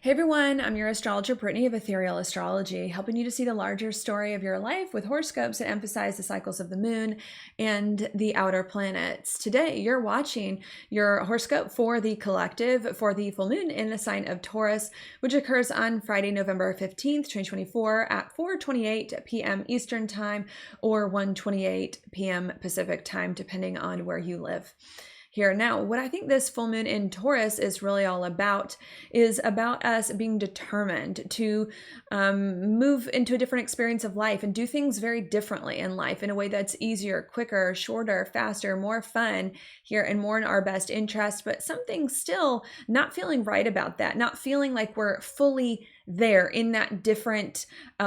Hey everyone, I'm your astrologer Brittany of Ethereal Astrology, helping you to see the larger story of your life with horoscopes that emphasize the cycles of the moon and the outer planets. Today, you're watching your horoscope for the collective for the full moon in the sign of Taurus, which occurs on Friday, November 15th, 2024 at 4:28 p.m. Eastern Time or 1:28 p.m. Pacific Time, depending on where you live. Here. Now, what I think this full moon in Taurus is really all about is about us being determined to move into a different experience of life and do things very differently in life in a way that's easier, quicker, shorter, faster, more fun here and more in our best interest, but something still not feeling right about that, not feeling like we're fully there in that different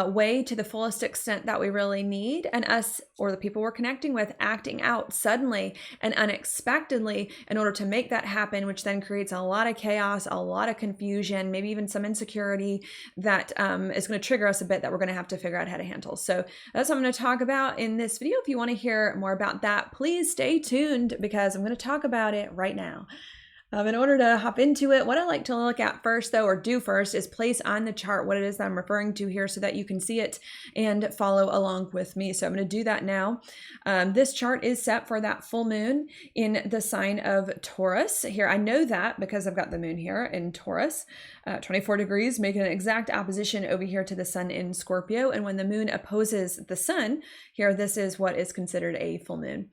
way to the fullest extent that we really need, and us or the people we're connecting with acting out suddenly and unexpectedly in order to make that happen, which then creates a lot of chaos, a lot of confusion, maybe even some insecurity that is going to trigger us a bit that we're going to have to figure out how to handle. So that's what I'm going to talk about in this video. If you want to hear more about that, please stay tuned because I'm going to talk about it right now. In order to hop into it, what I like to look at first, though, or do first, is place on the chart what it is that I'm referring to here so that you can see it and follow along with me. So I'm going to do that now. This chart is set for that full moon in the sign of Taurus. Here, I know that because I've got the moon here in Taurus, 24 degrees, making an exact opposition over here to the sun in Scorpio. And when the moon opposes the sun, here, this is what is considered a full moon.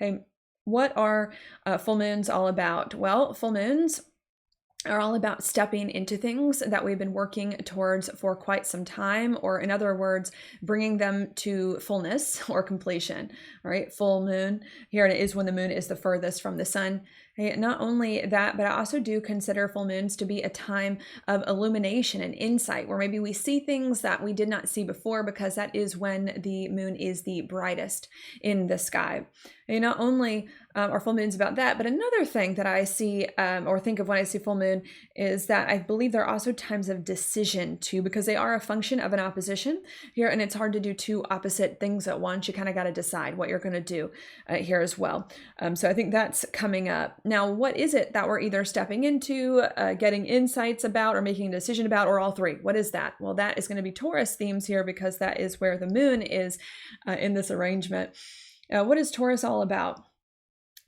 Okay. What are full moons all about? Well, full moons are all about stepping into things that we've been working towards for quite some time, or in other words, bringing them to fullness or completion. All right, full moon here it is when the moon is the furthest from the sun. Okay, not only that, but I also do consider full moons to be a time of illumination and insight, where maybe we see things that we did not see before, because that is when the moon is the brightest in the sky. And not only are full moons about that, but another thing that I see or think of when I see full moon is that I believe there are also times of decision too, because they are a function of an opposition here, and it's hard to do two opposite things at once. You kind of got to decide what you're going to do here as well. So I think that's coming up. Now, what is it that we're either stepping into, getting insights about, or making a decision about, or all three? What is that? Well, that is going to be Taurus themes here, because that is where the moon is in this arrangement. What is Taurus all about?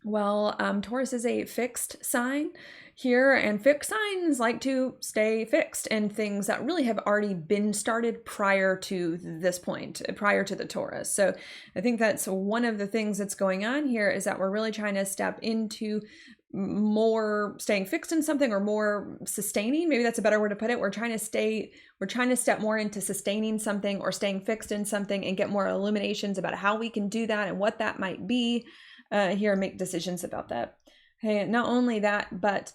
Well, Taurus is a fixed sign here, and fixed signs like to stay fixed in things that really have already been started prior to this point, prior to the Taurus. So I think that's one of the things that's going on here, is that we're really trying to step into more staying fixed in something, or more sustaining. Maybe that's a better word to put it. We're trying to step more into sustaining something or staying fixed in something and get more illuminations about how we can do that and what that might be here, and make decisions about that. Okay, not only that, but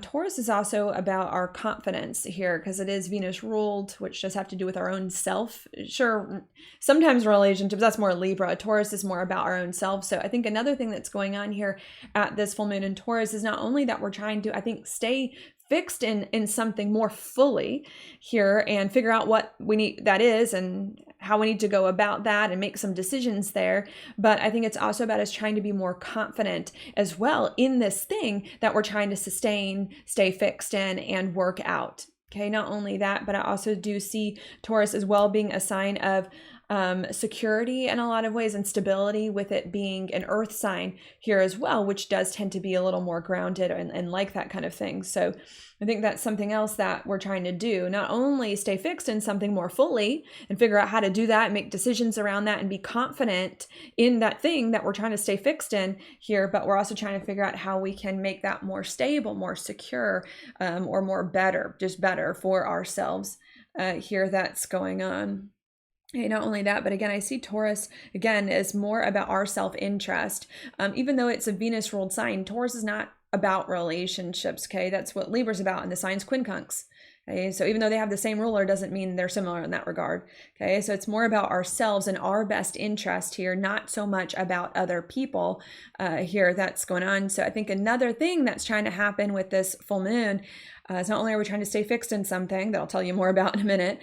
Taurus is also about our confidence here, because it is Venus ruled, which does have to do with our own self. Sure, sometimes relationships, that's more Libra. Taurus is more about our own self. So I think another thing that's going on here at this full moon in Taurus is not only that we're trying to, I think, stay fixed in something more fully here and figure out what we need that is and how we need to go about that and make some decisions there. But I think it's also about us trying to be more confident as well in this thing that we're trying to sustain, stay fixed in, and work out. Okay, not only that, but I also do see Taurus as well being a sign of security in a lot of ways, and stability, with it being an earth sign here as well, which does tend to be a little more grounded and like that kind of thing. So I think that's something else that we're trying to do, not only stay fixed in something more fully and figure out how to do that and make decisions around that and be confident in that thing that we're trying to stay fixed in here, but we're also trying to figure out how we can make that more stable, more secure, or more better, just better for ourselves here. That's going on. Okay, not only that, but again, I see Taurus, again, as more about our self-interest. Even though it's a Venus-ruled sign, Taurus is not about relationships, okay? That's what Libra's about, and the sign's quincunx. Okay, so even though they have the same ruler, doesn't mean they're similar in that regard. Okay, so it's more about ourselves and our best interest here, not so much about other people here that's going on. So I think another thing that's trying to happen with this full moon is not only are we trying to stay fixed in something that I'll tell you more about in a minute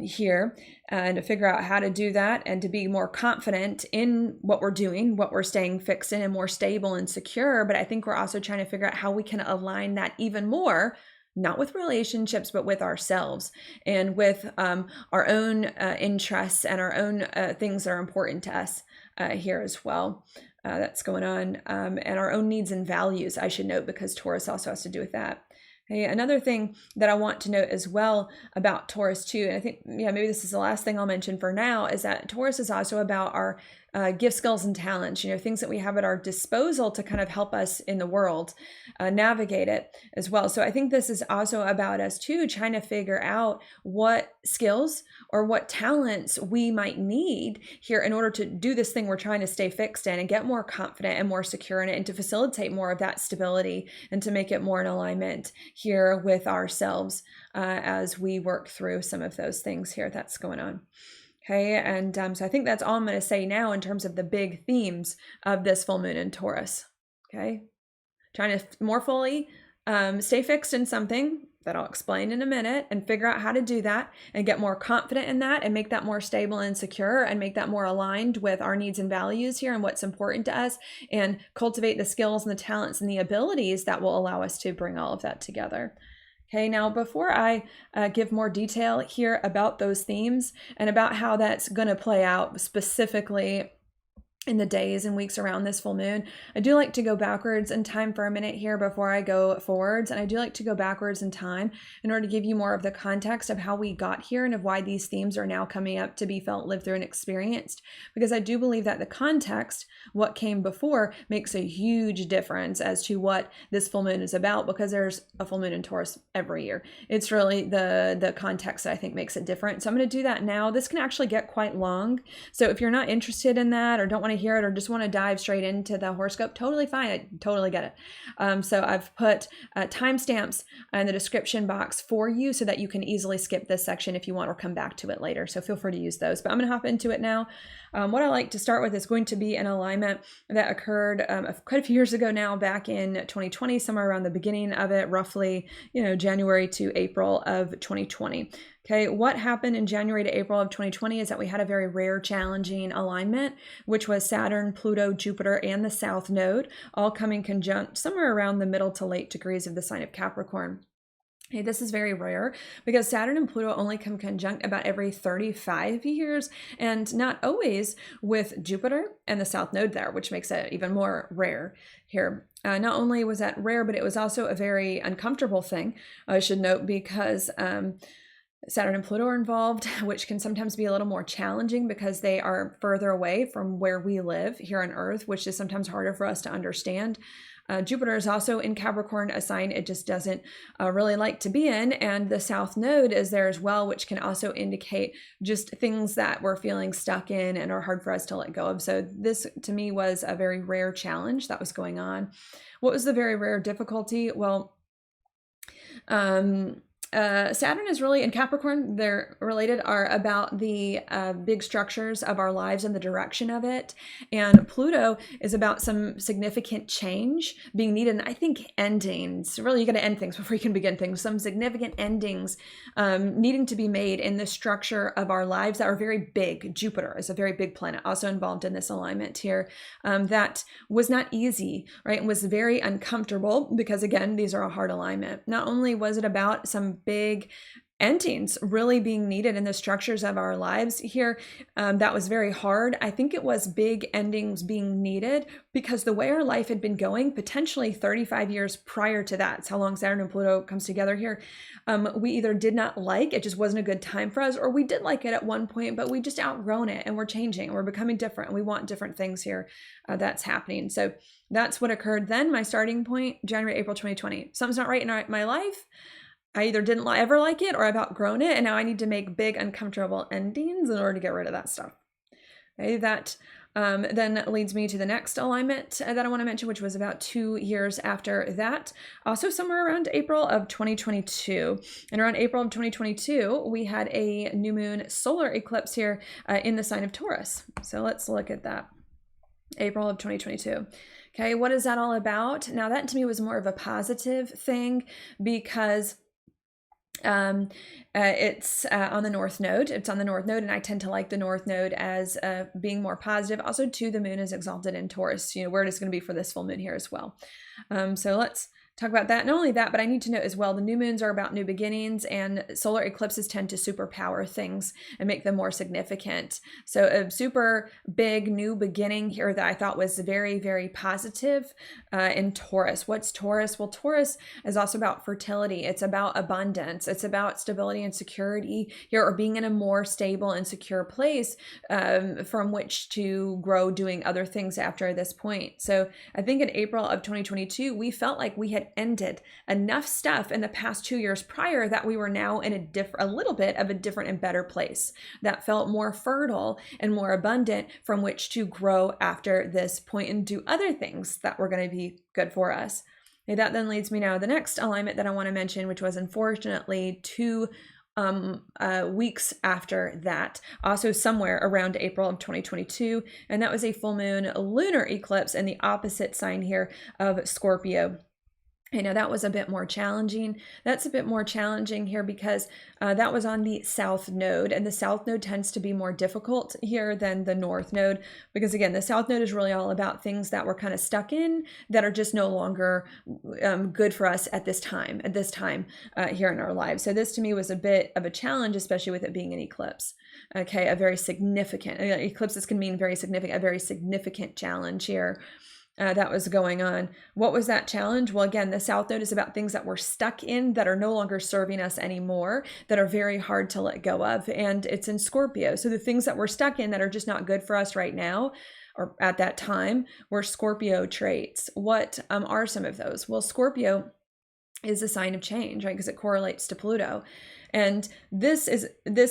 here, and to figure out how to do that and to be more confident in what we're doing, what we're staying fixed in, and more stable and secure. But I think we're also trying to figure out how we can align that even more not with relationships, but with ourselves and with our own interests and our own things that are important to us here as well. That's going on, and our own needs and values, I should note, because Taurus also has to do with that. Okay, another thing that I want to note as well about Taurus too, and I think, yeah, maybe this is the last thing I'll mention for now, is that Taurus is also about our gift, skills, and talents, things that we have at our disposal to kind of help us in the world navigate it as well. So I think this is also about us too, trying to figure out what skills or what talents we might need here in order to do this thing we're trying to stay fixed in and get more confident and more secure in it, and to facilitate more of that stability and to make it more in alignment here with ourselves as we work through some of those things here that's going on. Okay, and so I think that's all I'm going to say now in terms of the big themes of this full moon in Taurus. Okay, trying to more fully stay fixed in something that I'll explain in a minute, and figure out how to do that and get more confident in that and make that more stable and secure and make that more aligned with our needs and values here and what's important to us, and cultivate the skills and the talents and the abilities that will allow us to bring all of that together. Okay, now before I give more detail here about those themes and about how that's going to play out specifically in the days and weeks around this full moon, I do like to go backwards in time for a minute here before I go forwards. And I do like to go backwards in time in order to give you more of the context of how we got here and of why these themes are now coming up to be felt, lived through, and experienced. Because I do believe that the context, what came before, makes a huge difference as to what this full moon is about, because there's a full moon in Taurus every year. It's really the context that I think makes it different. So I'm going to do that now. This can actually get quite long. So if you're not interested in that, or don't want to hear it, or just want to dive straight into the horoscope, totally fine. I totally get it. So I've put timestamps in the description box for you so that you can easily skip this section if you want, or come back to it later. So feel free to use those. But I'm going to hop into it now. What I like to start with is going to be an alignment that occurred quite a few years ago now, back in 2020, somewhere around the beginning of it, roughly, January to April of 2020. Okay, what happened in January to April of 2020 is that we had a very rare, challenging alignment, which was Saturn, Pluto, Jupiter, and the South Node, all coming conjunct somewhere around the middle to late degrees of the sign of Capricorn. Okay, this is very rare because Saturn and Pluto only come conjunct about every 35 years, and not always with Jupiter and the South Node there, which makes it even more rare here. Not only was that rare, but it was also a very uncomfortable thing, I should note, because Saturn and Pluto are involved, which can sometimes be a little more challenging because they are further away from where we live here on Earth, which is sometimes harder for us to understand. Jupiter is also in Capricorn, a sign it just doesn't really like to be in, and the South Node is there as well, which can also indicate just things that we're feeling stuck in and are hard for us to let go of. So this, to me, was a very rare challenge that was going on. What was the very rare difficulty? Well, Saturn is really, in Capricorn, they're related, are about the big structures of our lives and the direction of it. And Pluto is about some significant change being needed. And I think endings, really, you got to end things before you can begin things. Some significant endings needing to be made in the structure of our lives that are very big. Jupiter is a very big planet, also involved in this alignment here. That was not easy, right? It was very uncomfortable because, again, these are a hard alignment. Not only was it about some big endings really being needed in the structures of our lives here, that was very hard. I think it was big endings being needed because the way our life had been going, potentially 35 years prior to that, it's how long Saturn and Pluto comes together here, we either did not like, it just wasn't a good time for us, or we did like it at one point, but we just outgrown it and we're changing and we're becoming different and we want different things here that's happening. So that's what occurred then. My starting point, January, April 2020. Something's not right in my life. I either didn't ever like it or I've outgrown it, and now I need to make big, uncomfortable endings in order to get rid of that stuff. Okay, that then leads me to the next alignment that I want to mention, which was about 2 years after that, also somewhere around April of 2022. And around April of 2022, we had a new moon solar eclipse here in the sign of Taurus. So let's look at that. April of 2022. Okay, what is that all about? Now, that to me was more of a positive thing because it's on the North Node. It's on the North Node, and I tend to like the North Node as being more positive. Also, too, the moon is exalted in Taurus, where it is going to be for this full moon here as well. So let's talk about that. Not only that, but I need to note as well, the new moons are about new beginnings, and solar eclipses tend to superpower things and make them more significant. So a super big new beginning here that I thought was very, very positive in Taurus. What's Taurus? Well, Taurus is also about fertility. It's about abundance. It's about stability and security here, or being in a more stable and secure place from which to grow doing other things after this point. So I think in April of 2022, we felt like we had ended enough stuff in the past 2 years prior that we were now in a little bit of a different and better place that felt more fertile and more abundant from which to grow after this point and do other things that were going to be good for us. And that then leads me now to the next alignment that I want to mention, which was unfortunately 2 weeks after that, also somewhere around April of 2022, and that was a full moon lunar eclipse in the opposite sign here of Scorpio. I know that was a bit more challenging. That's a bit more challenging here because that was on the south node, and the south node tends to be more difficult here than the north node, because again, the south node is really all about things that we're kind of stuck in that are just no longer good for us at this time here in our lives. So this to me was a bit of a challenge, especially with it being an eclipse. Okay, a very significant, eclipses can mean very significant, a very significant challenge here. That was going on. What was that challenge? Well, again, the south node is about things that we're stuck in that are no longer serving us anymore, that are very hard to let go of. And it's in Scorpio. So the things that we're stuck in that are just not good for us right now, or at that time, were Scorpio traits. What are some of those? Well, Scorpio is a sign of change, right? Because it correlates to Pluto. And this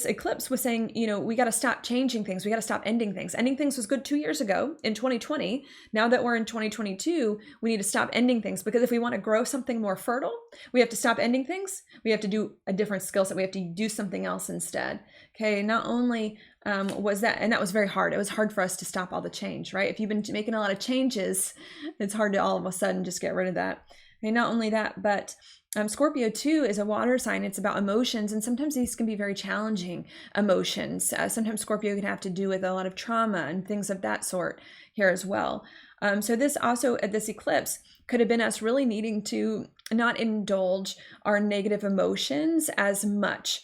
eclipse was saying, we got to stop changing things. We got to stop ending things. Ending things was good 2 years ago in 2020. Now that we're in 2022, we need to stop ending things, because if we want to grow something more fertile, we have to stop ending things. We have to do a different skill set. We have to do something else instead. Okay. Not only was that, and that was very hard. It was hard for us to stop all the change, right? If you've been making a lot of changes, it's hard to all of a sudden just get rid of that. Okay. Not only that, but Scorpio too is a water sign. It's about emotions, and sometimes these can be very challenging emotions. Sometimes Scorpio can have to do with a lot of trauma and things of that sort here as well. So this also, at this eclipse, could have been us really needing to not indulge our negative emotions as much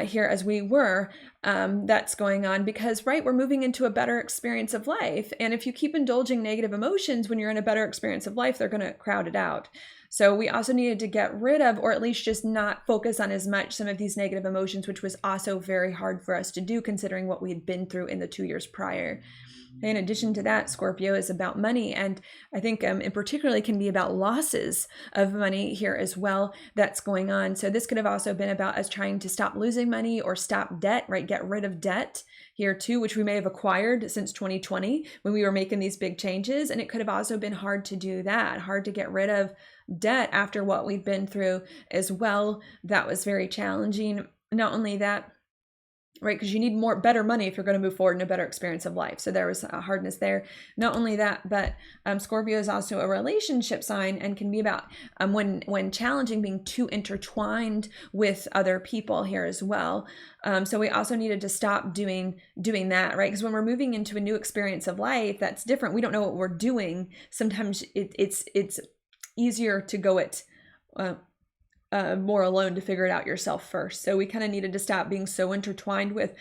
here as we were. That's going on because, right, we're moving into a better experience of life. And if you keep indulging negative emotions when you're in a better experience of life, they're going to crowd it out. So we also needed to get rid of, or at least just not focus on as much, some of these negative emotions, which was also very hard for us to do considering what we had been through in the 2 years prior. In addition to that, Scorpio is about money, and I think in particularly can be about losses of money here as well that's going on. So this could have also been about us trying to stop losing money or stop debt, right? Get rid of debt here too, which we may have acquired since 2020 when we were making these big changes. And it could have also been hard to do that, hard to get rid of debt after what we've been through as well. That was very challenging. Not only that, right, because you need better money if you're going to move forward in a better experience of life. So there was a hardness there. Not only that, but Scorpio is also a relationship sign and can be about when challenging, being too intertwined with other people here as well. So we also needed to stop doing that, right? Because when we're moving into a new experience of life that's different, we don't know what we're doing. Sometimes it's easier to go it more alone to figure it out yourself first. So we kind of needed to stop being so intertwined with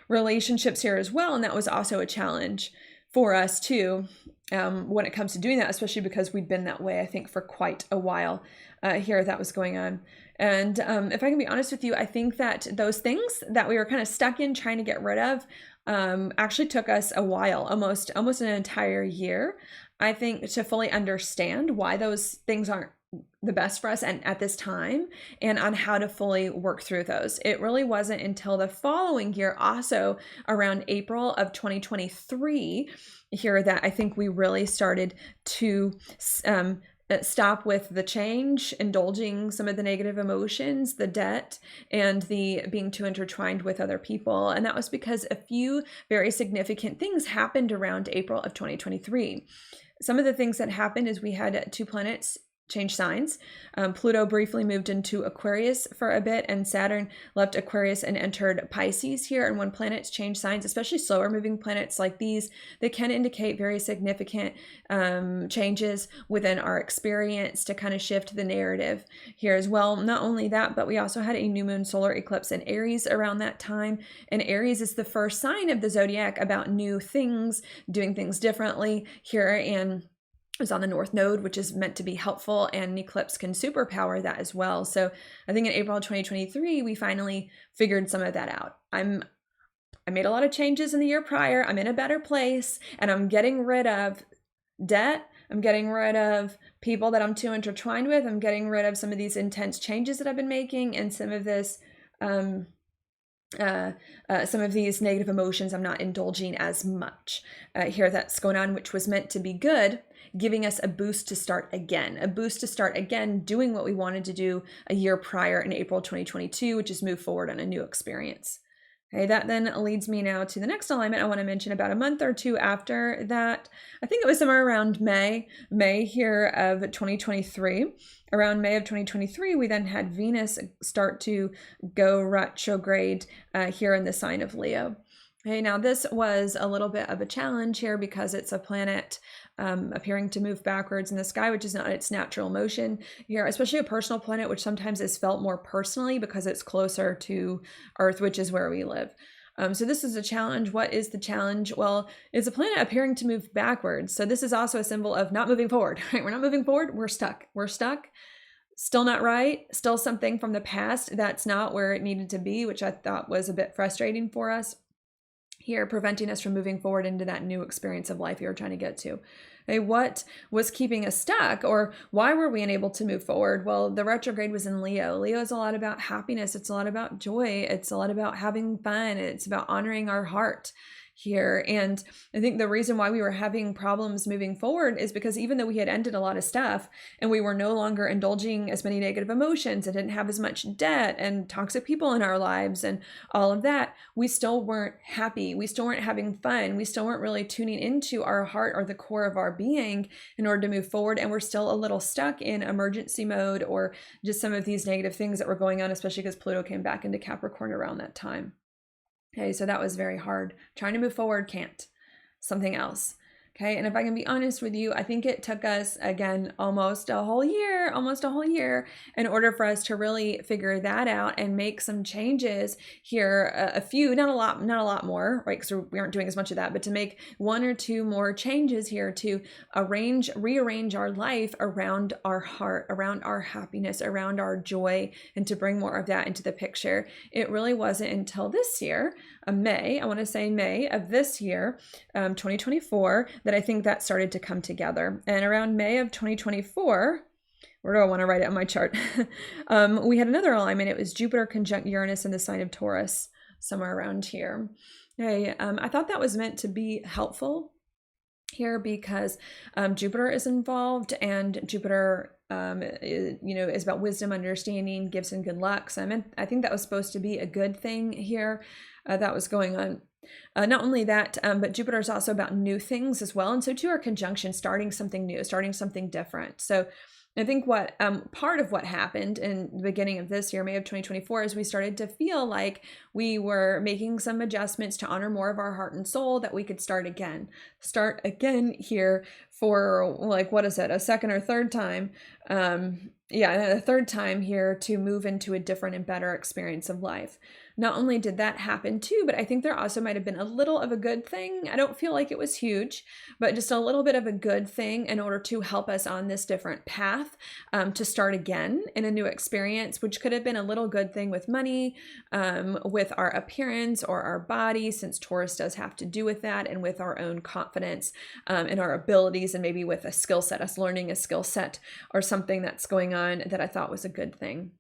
relationships here as well. And that was also a challenge for us too when it comes to doing that, especially because we'd been that way, I think, for quite a while here that was going on. And if I can be honest with you, I think that those things that we were kind of stuck in trying to get rid of actually took us a while, almost an entire year, I think, to fully understand why those things aren't the best for us and at this time, and on how to fully work through those. It really wasn't until the following year, also around April of 2023 here, that I think we really started to stop with the change, indulging some of the negative emotions, the debt, and the being too intertwined with other people. And that was because a few very significant things happened around April of 2023. Some of the things that happened is we had 2 planets change signs. Pluto briefly moved into Aquarius for a bit, and Saturn left Aquarius and entered Pisces here. And when planets change signs, especially slower moving planets like these, they can indicate very significant changes within our experience to kind of shift the narrative here as well. Not only that, but we also had a new moon solar eclipse in Aries around that time. And Aries is the first sign of the zodiac about new things, doing things differently here. And it was on the North Node, which is meant to be helpful, and an eclipse can superpower that as well. So I think in April 2023, we finally figured some of that out. I made a lot of changes in the year prior. I'm in a better place, and I'm getting rid of debt. I'm getting rid of people that I'm too intertwined with. I'm getting rid of some of these intense changes that I've been making, and some of this some of these negative emotions I'm not indulging as much here that's going on, which was meant to be good, giving us a boost to start again, doing what we wanted to do a year prior in April 2022, which is move forward on a new experience. Okay, that then leads me now to the next alignment I want to mention. About a month or two after that, I think it was somewhere around May here of 2023. Around May of 2023, we then had Venus start to go retrograde here in the sign of Leo. Okay, now this was a little bit of a challenge here because it's a planet appearing to move backwards in the sky, which is not its natural motion here, especially a personal planet, which sometimes is felt more personally because it's closer to Earth, which is where we live. So this is a challenge. What is the challenge? Well, it's a planet appearing to move backwards. So this is also a symbol of not moving forward, right? We're not moving forward. We're stuck. Still not right. Still something from the past that's not where it needed to be, which I thought was a bit frustrating for us here, preventing us from moving forward into that new experience of life you were trying to get to. Okay, what was keeping us stuck, or why were we unable to move forward? Well, the retrograde was in Leo. Leo is a lot about happiness. It's a lot about joy. It's a lot about having fun. It's about honoring our heart here. And I think the reason why we were having problems moving forward is because even though we had ended a lot of stuff and we were no longer indulging as many negative emotions and didn't have as much debt and toxic people in our lives and all of that, we still weren't happy. We still weren't having fun. We still weren't really tuning into our heart or the core of our being in order to move forward. And we're still a little stuck in emergency mode or just some of these negative things that were going on, especially because Pluto came back into Capricorn around that time. Okay, so that was very hard. Trying to move forward, can't. Something else. Okay, and if I can be honest with you, I think it took us, again, almost a whole year in order for us to really figure that out and make some changes here. A few, not a lot more, right? Because we aren't doing as much of that, but to make one or two more changes here to rearrange our life around our heart, around our happiness, around our joy, and to bring more of that into the picture. It really wasn't until this year, May of this year, 2024, that I think that started to come together. And around May of 2024, where do I want to write it on my chart? We had another alignment. It was Jupiter conjunct Uranus in the sign of Taurus, somewhere around here. Okay, I thought that was meant to be helpful here because Jupiter is involved, and Jupiter is about wisdom, understanding, gifts, and good luck. So I think that was supposed to be a good thing here that was going on. Not only that, but Jupiter is also about new things as well. And so too are conjunctions, starting something new, starting something different. So I think what part of what happened in the beginning of this year, May of 2024, is we started to feel like we were making some adjustments to honor more of our heart and soul, that we could start again here for, like, what is it, a second or third time? A third time here to move into a different and better experience of life. Not only did that happen too, but I think there also might have been a little of a good thing. I don't feel like it was huge, but just a little bit of a good thing in order to help us on this different path to start again in a new experience, which could have been a little good thing with money, with our appearance or our body, since Taurus does have to do with that, and with our own confidence and our abilities, and maybe with a skill set, us learning a skill set or something that's going on that I thought was a good thing.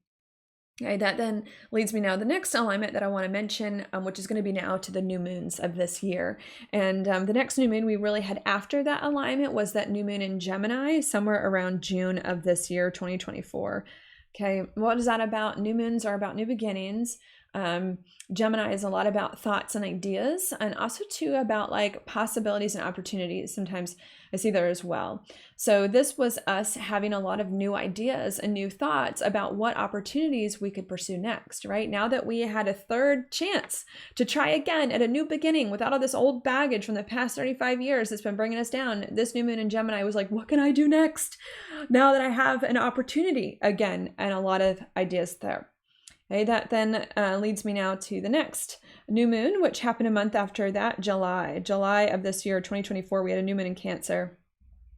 Okay, that then leads me now to the next alignment that I want to mention, which is going to be now to the new moons of this year. And the next new moon we really had after that alignment was that new moon in Gemini, somewhere around June of this year, 2024. Okay, what is that about? New moons are about new beginnings. Gemini is a lot about thoughts and ideas, and also too about like possibilities and opportunities. Sometimes I see there as well. So this was us having a lot of new ideas and new thoughts about what opportunities we could pursue next, right? Now that we had a third chance to try again at a new beginning without all this old baggage from the past 35 years that's been bringing us down, this new moon in Gemini was like, what can I do next now that I have an opportunity again? And a lot of ideas there. Okay, that then leads me now to the next new moon, which happened a month after that, July of this year, 2024. We had a new moon in Cancer.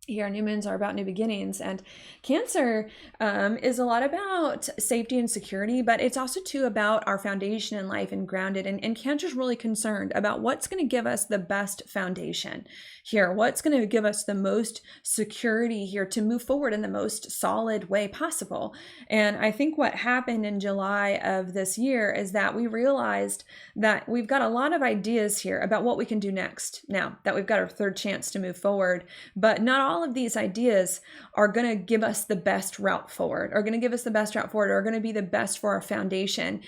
Here, new moons are about new beginnings, and Cancer is a lot about safety and security, but it's also too about our foundation in life and grounded. And Cancer is really concerned about what's going to give us the best foundation here, what's going to give us the most security here to move forward in the most solid way possible. And I think what happened in July of this year is that we realized that we've got a lot of ideas here about what we can do next now that we've got our third chance to move forward, but not all of these ideas are going to give us the best route forward, or are going to be the best for our foundation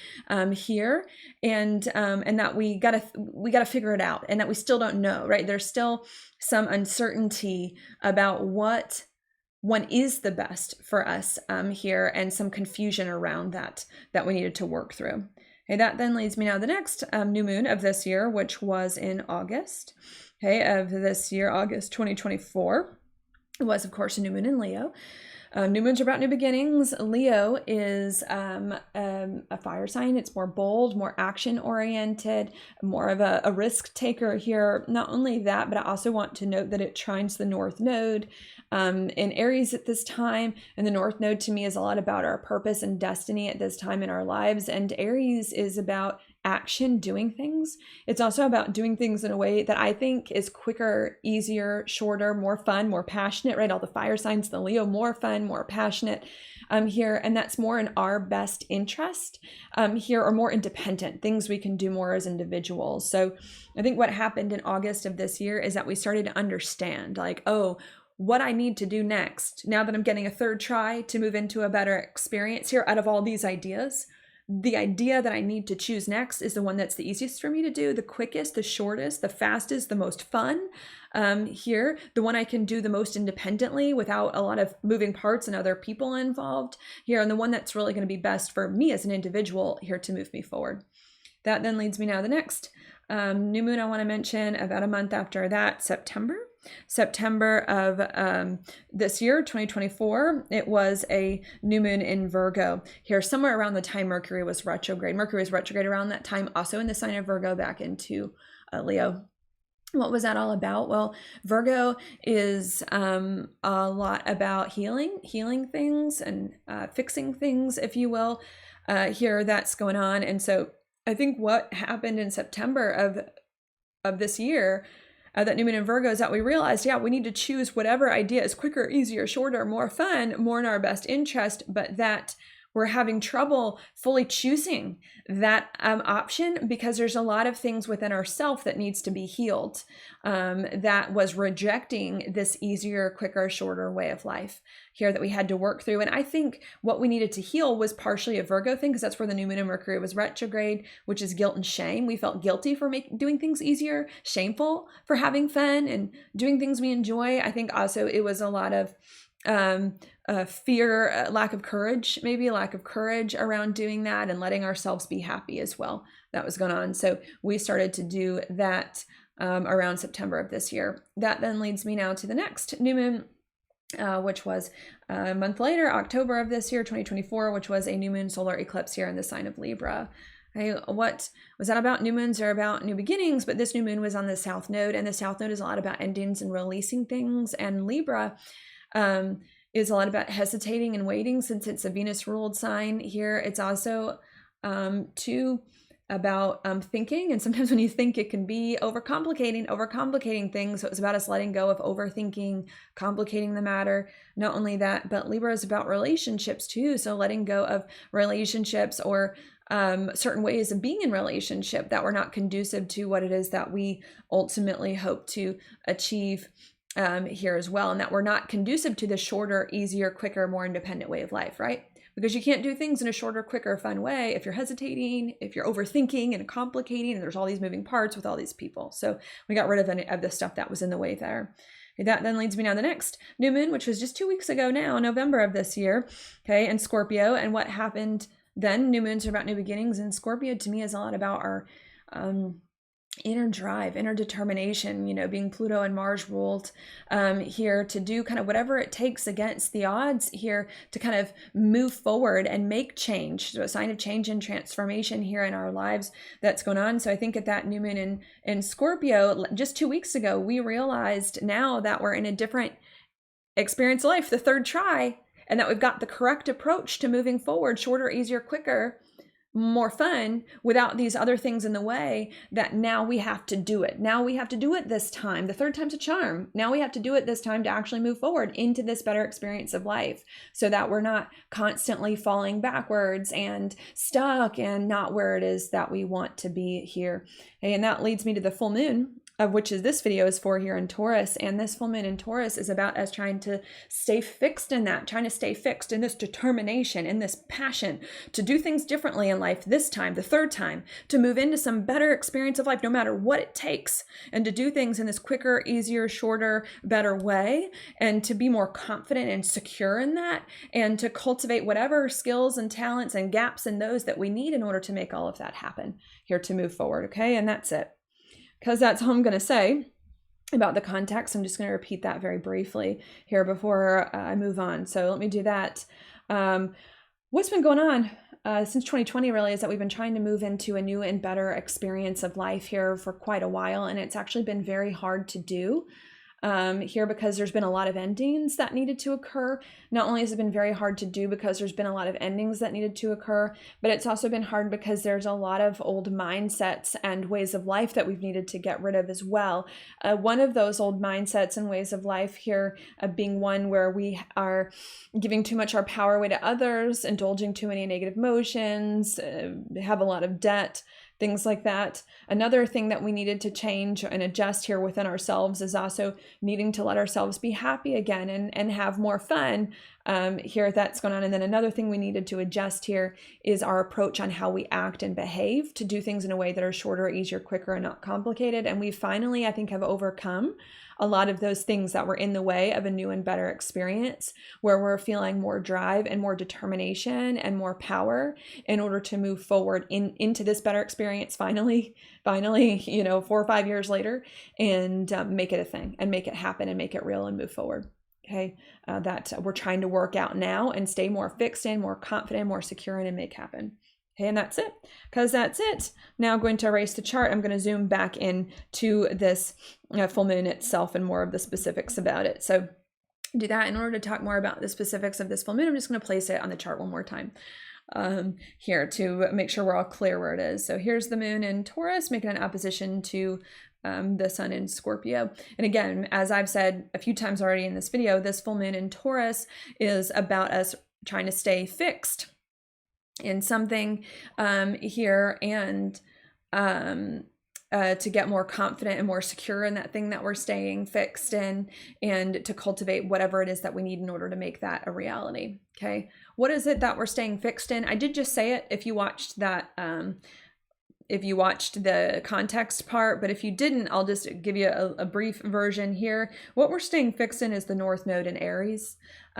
here, and that we gotta figure it out, and that we still don't know, right? There's still some uncertainty about what one is the best for us here, and some confusion around that we needed to work through. Okay, that then leads me now to the next new moon of this year, which was in August, of this year, August 2024. It was, of course, a new moon in Leo. New moons are about new beginnings. Leo is a fire sign. It's more bold, more action-oriented, more of a risk taker here. Not only that, but I also want to note that it trines the North Node in Aries at this time. And the North Node to me is a lot about our purpose and destiny at this time in our lives. And Aries is about action, doing things. It's also about doing things in a way that I think is quicker, easier, shorter, more fun, more passionate, right? All the fire signs, the Leo, more fun, more passionate here. And that's more in our best interest here, or more independent, things we can do more as individuals. So I think what happened in August of this year is that we started to understand, like, oh, what I need to do next, now that I'm getting a third try to move into a better experience here out of all these ideas. The idea that I need to choose next is the one that's the easiest for me to do, the quickest, the shortest, the fastest, the most fun here, the one I can do the most independently without a lot of moving parts and other people involved here, and the one that's really going to be best for me as an individual here to move me forward. That then leads me now to the next new moon I want to mention, about a month after that, September of this year, 2024, it was a new moon in Virgo. Here, somewhere around the time Mercury was retrograde. Mercury was retrograde around that time, also in the sign of Virgo, back into Leo. What was that all about? Well, Virgo is a lot about healing things and fixing things, if you will. Here, that's going on. And so I think what happened in September of this year, that new moon in Virgo, is that we realized, we need to choose whatever idea is quicker, easier, shorter, more fun, more in our best interest, but that we're having trouble fully choosing that option because there's a lot of things within ourself that needs to be healed, that was rejecting this easier, quicker, shorter way of life here that we had to work through. And I think what we needed to heal was partially a Virgo thing, because that's where the new moon in Mercury was retrograde, which is guilt and shame. We felt guilty for doing things easier, shameful for having fun and doing things we enjoy. I think also it was a lot of fear, lack of courage around doing that and letting ourselves be happy as well. That was going on. So we started to do that around September of this year. That then leads me now to the next new moon, which was a month later, October of this year, 2024, which was a new moon solar eclipse here in the sign of Libra. Okay, what was that about? New moons are about new beginnings, but this new moon was on the South Node, and the South Node is a lot about endings and releasing things, and Libra is a lot about hesitating and waiting, since it's a Venus ruled sign here. It's also too about thinking, and sometimes when you think, it can be overcomplicating things. So it's about us letting go of overthinking, complicating the matter. Not only that, but Libra is about relationships too. So letting go of relationships or certain ways of being in relationship that were not conducive to what it is that we ultimately hope to achieve here as well, and that we're not conducive to the shorter, easier, quicker, more independent way of life, right? because you can't do things in a shorter, quicker, fun way if you're hesitating, if you're overthinking and complicating, and there's all these moving parts with all these people. So we got rid of any of the stuff that was in the way there. That then leads me now to the next new moon, which was just 2 weeks ago now, November of this year, okay, in Scorpio. And what happened then? New moons are about new beginnings, and Scorpio to me is a lot about our inner drive, inner determination, being Pluto and Mars ruled here to do kind of whatever it takes against the odds here to kind of move forward and make change. So a sign of change and transformation here in our lives that's going on. So I think at that new moon in Scorpio, just 2 weeks ago, we realized now that we're in a different experience of life, the third try, and that we've got the correct approach to moving forward, shorter, easier, quicker, more fun, without these other things in the way, that now we have to do it. Now we have to do it this time. The third time's a charm. Now we have to do it this time to actually move forward into this better experience of life, so that we're not constantly falling backwards and stuck and not where it is that we want to be here. And that leads me to the full moon, of which is this video is for here in Taurus. And this full moon in Taurus is about us trying to stay fixed in that, trying to stay fixed in this determination, in this passion to do things differently in life this time, the third time, to move into some better experience of life, no matter what it takes, and to do things in this quicker, easier, shorter, better way, and to be more confident and secure in that, and to cultivate whatever skills and talents and gaps in those that we need in order to make all of that happen here to move forward. Okay. And that's it. Because that's all I'm going to say about the context. I'm just going to repeat that very briefly here before I move on. So let me do that. What's been going on since 2020 really is that we've been trying to move into a new and better experience of life here for quite a while. And it's actually been very hard to do here because there's been a lot of endings that needed to occur. Not only has it been very hard to do because there's been a lot of endings that needed to occur, but it's also been hard because there's a lot of old mindsets and ways of life that we've needed to get rid of as well. One of those old mindsets and ways of life here being one where we are giving too much our power away to others, indulging too many negative emotions, have a lot of debt, things like that. Another thing that we needed to change and adjust here within ourselves is also needing to let ourselves be happy again and have more fun here that's going on. And then another thing we needed to adjust here is our approach on how we act and behave to do things in a way that are shorter, easier, quicker, and not complicated. And we finally, I think, have overcome a lot of those things that were in the way of a new and better experience, where we're feeling more drive and more determination and more power in order to move forward into this better experience finally, 4 or 5 years later, and make it a thing and make it happen and make it real and move forward. Okay, that we're trying to work out now and stay more fixed in, more confident, more secure in, and make happen. Okay, and that's it, because that's it. Now I'm going to erase the chart. I'm going to zoom back in to this full moon itself and more of the specifics about it. So do that. In order to talk more about the specifics of this full moon, I'm just going to place it on the chart one more time here to make sure we're all clear where it is. So here's the moon in Taurus, making an opposition to the sun in Scorpio. And again, as I've said a few times already in this video, this full moon in Taurus is about us trying to stay fixed in something here, and to get more confident and more secure in that thing that we're staying fixed in, and to cultivate whatever it is that we need in order to make that a reality. Okay, what is it that we're staying fixed in? I did just say it if you watched that if you watched the context part, but if you didn't, I'll just give you a brief version here. What we're staying fixed in is the North Node in Aries,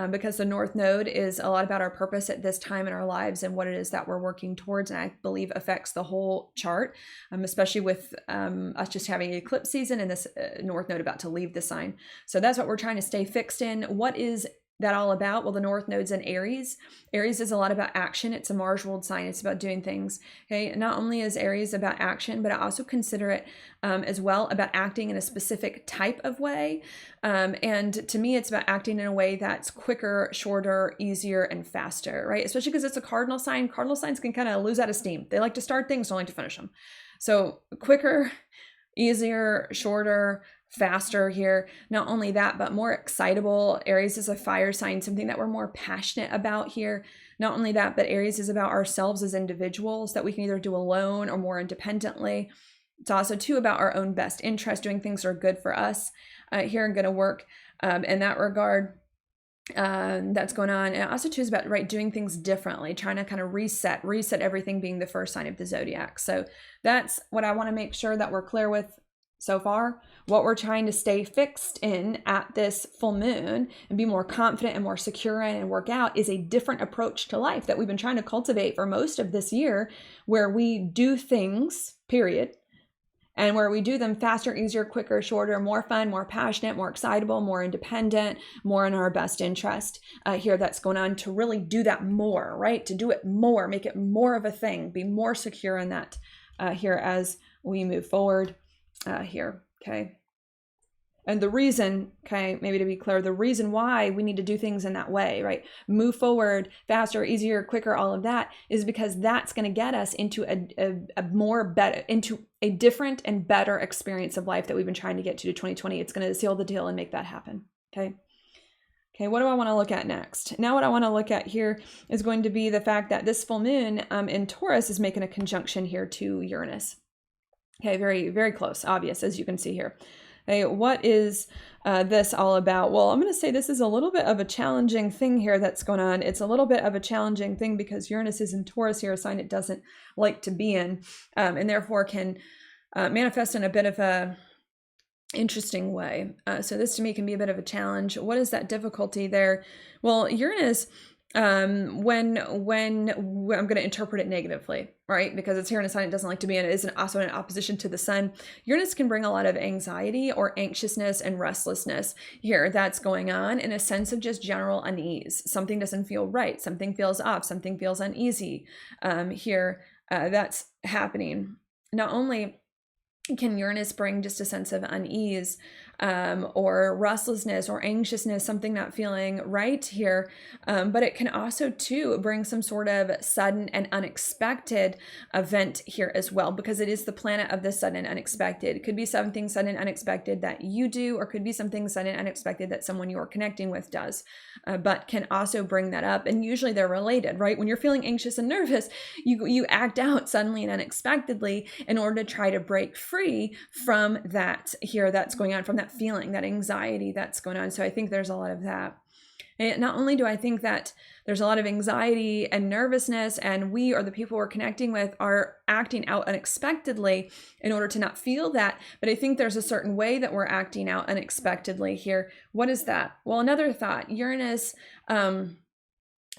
because the North Node is a lot about our purpose at this time in our lives and what it is that we're working towards, and I believe affects the whole chart, especially with us just having eclipse season and this North Node about to leave the sign. So that's what we're trying to stay fixed in. What is that all about? Well, the North Node's in Aries. Aries is a lot about action. It's a Mars ruled sign. It's about doing things. Okay. Not only is Aries about action, but I also consider it as well about acting in a specific type of way. And to me, it's about acting in a way that's quicker, shorter, easier, and faster, right? Especially because it's a cardinal sign. Cardinal signs can kind of lose out of steam. They like to start things, don't like to finish them. So quicker, easier, shorter, faster here. Not only that, but more excitable. Aries is a fire sign, something that we're more passionate about here. Not only that, but Aries is about ourselves as individuals that we can either do alone or more independently. It's also too about our own best interest, doing things that are good for us here and going to work in that regard. that's going on. And it also too is about, right, doing things differently, trying to kind of reset everything, being the first sign of the zodiac. So that's what I want to make sure that we're clear with so far. What we're trying to stay fixed in at this full moon and be more confident and more secure in and work out is a different approach to life that we've been trying to cultivate for most of this year, where we do things, period, and where we do them faster, easier, quicker, shorter, more fun, more passionate, more excitable, more independent, more in our best interest here that's going on, to really do that more, right? To do it more, make it more of a thing, be more secure in that here as we move forward here, okay? And the reason, okay, maybe to be clear, the reason why we need to do things in that way, right? Move forward, faster, easier, quicker, all of that is because that's going to get us into a more better, into a different and better experience of life that we've been trying to get to 2020. It's going to seal the deal and make that happen, okay? Okay, what do I want to look at next? Now what I want to look at here is going to be the fact that this full moon in Taurus is making a conjunction here to Uranus. Okay, very, very close, obvious, as you can see here. Hey, what is this all about? Well, I'm going to say this is a little bit of a challenging thing here that's going on. It's a little bit of a challenging thing because Uranus is in Taurus here, a sign it doesn't like to be in, and therefore can manifest in a bit of a interesting way. So this to me can be a bit of a challenge. What is that difficulty there? Well, Uranus, when I'm going to interpret it negatively, right? Because it's here in a sign it doesn't like to be in. It is also in opposition to the sun. Uranus can bring a lot of anxiety or anxiousness and restlessness here that's going on, in a sense of just general unease. Something doesn't feel right. Something feels off. Something feels uneasy here that's happening. Not only can Uranus bring just a sense of unease or restlessness or anxiousness, something not feeling right here, but it can also too bring some sort of sudden and unexpected event here as well, because it is the planet of the sudden and unexpected. It could be something sudden and unexpected that you do, or could be something sudden and unexpected that someone you're connecting with does, but can also bring that up. And usually they're related, right? When you're feeling anxious and nervous, you act out suddenly and unexpectedly in order to try to break free from that here that's going on, from that feeling, that anxiety that's going on. So I think there's a lot of that. And not only do I think that there's a lot of anxiety and nervousness, and we, or the people we're connecting with, are acting out unexpectedly in order to not feel that, but I think there's a certain way that we're acting out unexpectedly here. What is that? Well, another thought, Uranus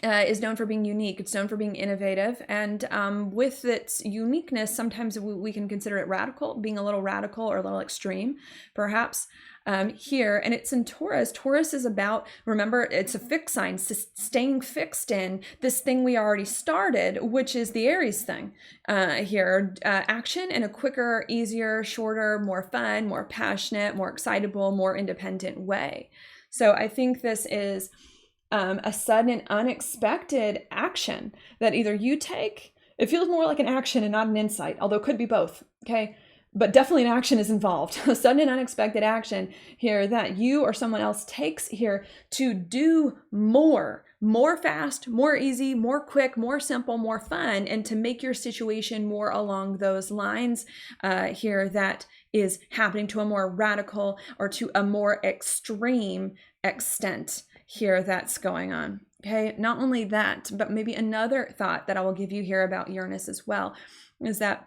is known for being unique. It's known for being innovative. And with its uniqueness, sometimes we can consider it radical, being a little radical or a little extreme, perhaps, here. And it's in Taurus. Taurus is about, remember, it's a fixed sign, staying fixed in this thing we already started, which is the Aries thing here. Action in a quicker, easier, shorter, more fun, more passionate, more excitable, more independent way. So I think this is a sudden and unexpected action that either you take, it feels more like an action and not an insight, although it could be both, okay? But definitely an action is involved, a sudden and unexpected action here that you or someone else takes here to do more fast, more easy, more quick, more simple, more fun, and to make your situation more along those lines here that is happening to a more radical or to a more extreme extent here that's going on. Okay, not only that, but maybe another thought that I will give you here about Uranus as well is that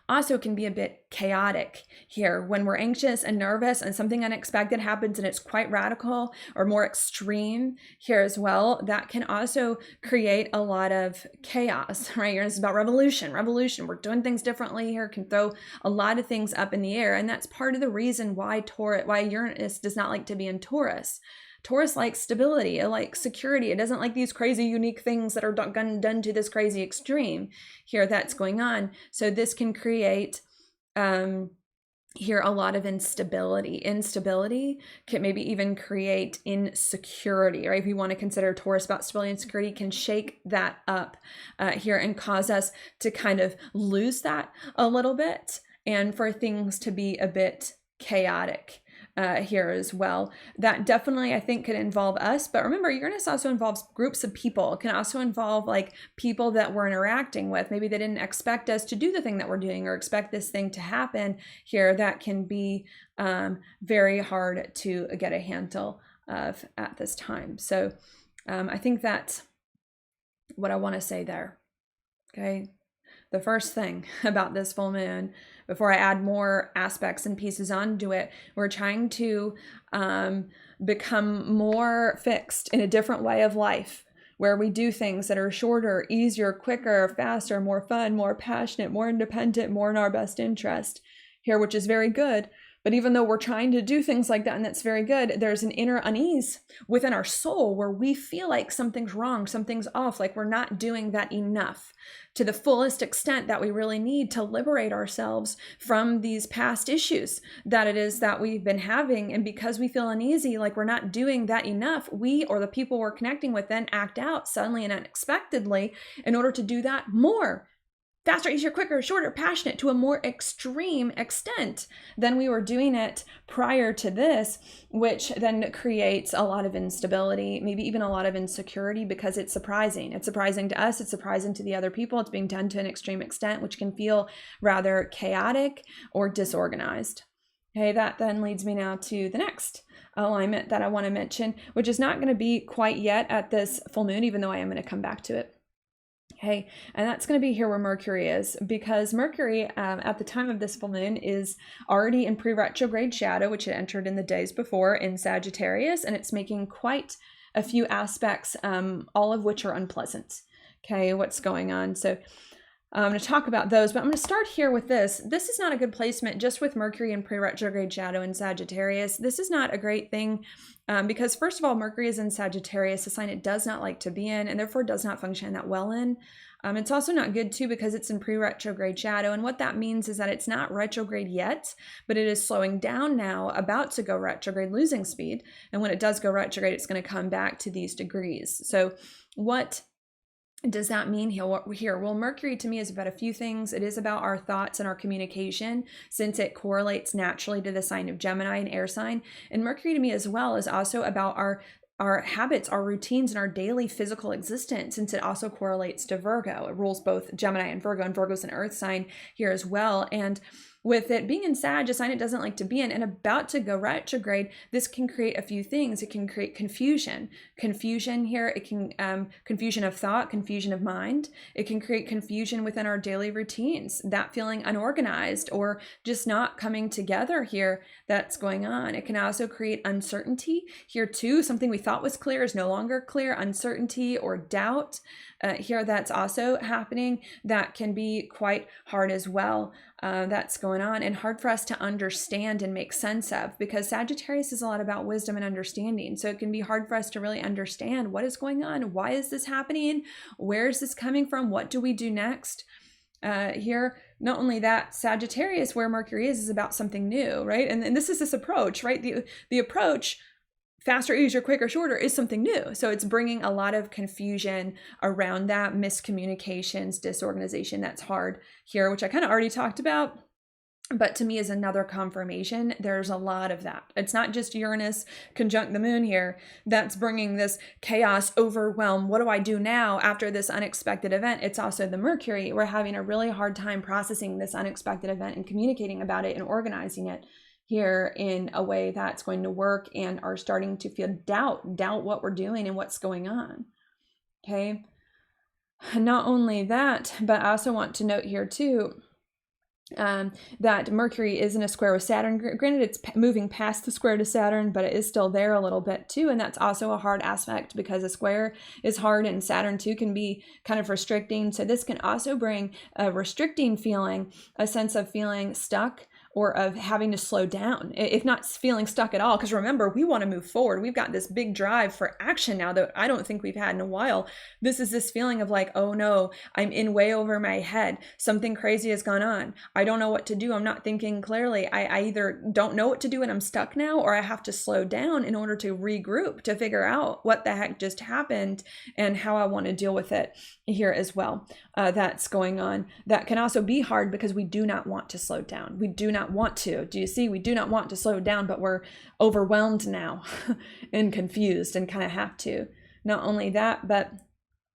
also can be a bit chaotic here when we're anxious and nervous and something unexpected happens and it's quite radical or more extreme here as well. That can also create a lot of chaos, right? Uranus is about revolution. We're doing things differently here, can throw a lot of things up in the air. And that's part of the reason why Uranus does not like to be in Taurus. Taurus likes stability, it likes security. It doesn't like these crazy, unique things that are done to this crazy extreme here that's going on. So this can create here a lot of instability. Instability can maybe even create insecurity, right? If you want to consider Taurus about stability and security, can shake that up here and cause us to kind of lose that a little bit and for things to be a bit chaotic here as well. That definitely, I think, could involve us. But remember, Uranus also involves groups of people. It can also involve like people that we're interacting with. Maybe they didn't expect us to do the thing that we're doing or expect this thing to happen here. That can be very hard to get a handle of at this time. So I think that's what I want to say there. Okay. The first thing about this full moon, before I add more aspects and pieces onto it, we're trying to become more fixed in a different way of life, where we do things that are shorter, easier, quicker, faster, more fun, more passionate, more independent, more in our best interest here, which is very good. But even though we're trying to do things like that, and that's very good, there's an inner unease within our soul where we feel like something's wrong, something's off, like we're not doing that enough to the fullest extent that we really need to liberate ourselves from these past issues that it is that we've been having. And because we feel uneasy, like we're not doing that enough, we or the people we're connecting with then act out suddenly and unexpectedly in order to do that more. Faster, easier, quicker, shorter, passionate, to a more extreme extent than we were doing it prior to this, which then creates a lot of instability, maybe even a lot of insecurity, because it's surprising. It's surprising to us. It's surprising to the other people. It's being done to an extreme extent, which can feel rather chaotic or disorganized. Okay, that then leads me now to the next alignment that I want to mention, which is not going to be quite yet at this full moon, even though I am going to come back to it. Okay, and that's going to be here where Mercury is, because Mercury at the time of this full moon is already in pre-retrograde shadow, which it entered in the days before in Sagittarius, and it's making quite a few aspects, all of which are unpleasant. Okay, what's going on? So I'm going to talk about those, but I'm going to start here with this. This is not a good placement just with Mercury in pre-retrograde shadow in Sagittarius. This is not a great thing because first of all, Mercury is in Sagittarius, a sign it does not like to be in and therefore does not function that well in. It's also not good too because it's in pre-retrograde shadow, and what that means is that it's not retrograde yet, but it is slowing down now, about to go retrograde, losing speed. And when it does go retrograde, it's going to come back to these degrees. So what does that mean here? Well, Mercury to me is about a few things. It is about our thoughts and our communication, since it correlates naturally to the sign of Gemini, an air sign. And Mercury to me as well is also about our habits, our routines, and our daily physical existence, since it also correlates to Virgo. It rules both Gemini and Virgo's an earth sign here as well. And with it being in Sag, a sign it doesn't like to be in, and about to go retrograde, this can create a few things. It can create confusion. Confusion here, it can, confusion of thought, confusion of mind. It can create confusion within our daily routines, that feeling unorganized or just not coming together here that's going on. It can also create uncertainty here too. Something we thought was clear is no longer clear, uncertainty or doubt. Here that's also happening. That can be quite hard as well. That's going on and hard for us to understand and make sense of, because Sagittarius is a lot about wisdom and understanding. So it can be hard for us to really understand what is going on. Why is this happening? Where is this coming from? What do we do next? Here, not only that, Sagittarius, where Mercury is about something new, right? And this is this approach, right? The approach, faster, easier, quicker, shorter, is something new. So it's bringing a lot of confusion around that, miscommunications, disorganization. That's hard here, which I kind of already talked about. But to me is another confirmation. There's a lot of that. It's not just Uranus conjunct the moon here that's bringing this chaos, overwhelm. What do I do now after this unexpected event? It's also the Mercury. We're having a really hard time processing this unexpected event and communicating about it and organizing it here in a way that's going to work, and are starting to feel doubt what we're doing and what's going on. Okay. Not only that, but I also want to note here too, that Mercury is in a square with Saturn. Granted, it's moving past the square to Saturn, but it is still there a little bit too. And that's also a hard aspect, because a square is hard and Saturn too can be kind of restricting. So this can also bring a restricting feeling, a sense of feeling stuck, or of having to slow down, if not feeling stuck at all. Because remember, we want to move forward. We've got this big drive for action now that I don't think we've had in a while. This is this feeling of like, oh no, I'm in way over my head. Something crazy has gone on. I don't know what to do. I'm not thinking clearly. I either don't know what to do and I'm stuck now, or I have to slow down in order to regroup, to figure out what the heck just happened and how I want to deal with it here as well. That's going on. That can also be hard because we do not want to slow down. We do not want to. Do you see? We do not want to slow down, but we're overwhelmed now and confused and kind of have to. Not only that, but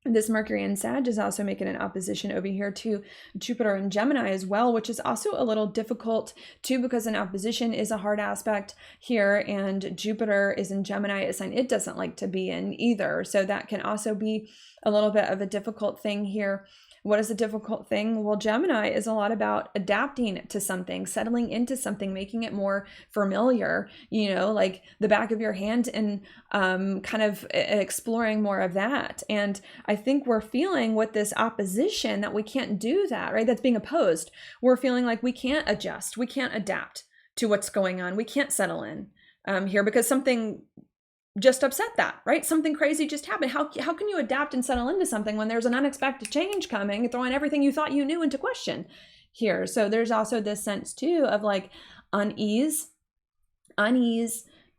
This Mercury in Sag is also making an opposition over here to Jupiter and Gemini as well, which is also a little difficult too, because an opposition is a hard aspect here, and Jupiter is in Gemini, a sign it doesn't like to be in either. So that can also be a little bit of a difficult thing here. What is a difficult thing? Well, Gemini is a lot about adapting to something, settling into something, making it more familiar, like the back of your hand, and kind of exploring more of that. And I think we're feeling with this opposition that we can't do that, right? That's being opposed. We're feeling like we can't adjust, we can't adapt to what's going on, we can't settle in here because something just upset that, right? Something crazy just happened. How can you adapt and settle into something when there's an unexpected change coming, throwing everything you thought you knew into question here? So there's also this sense too of like unease,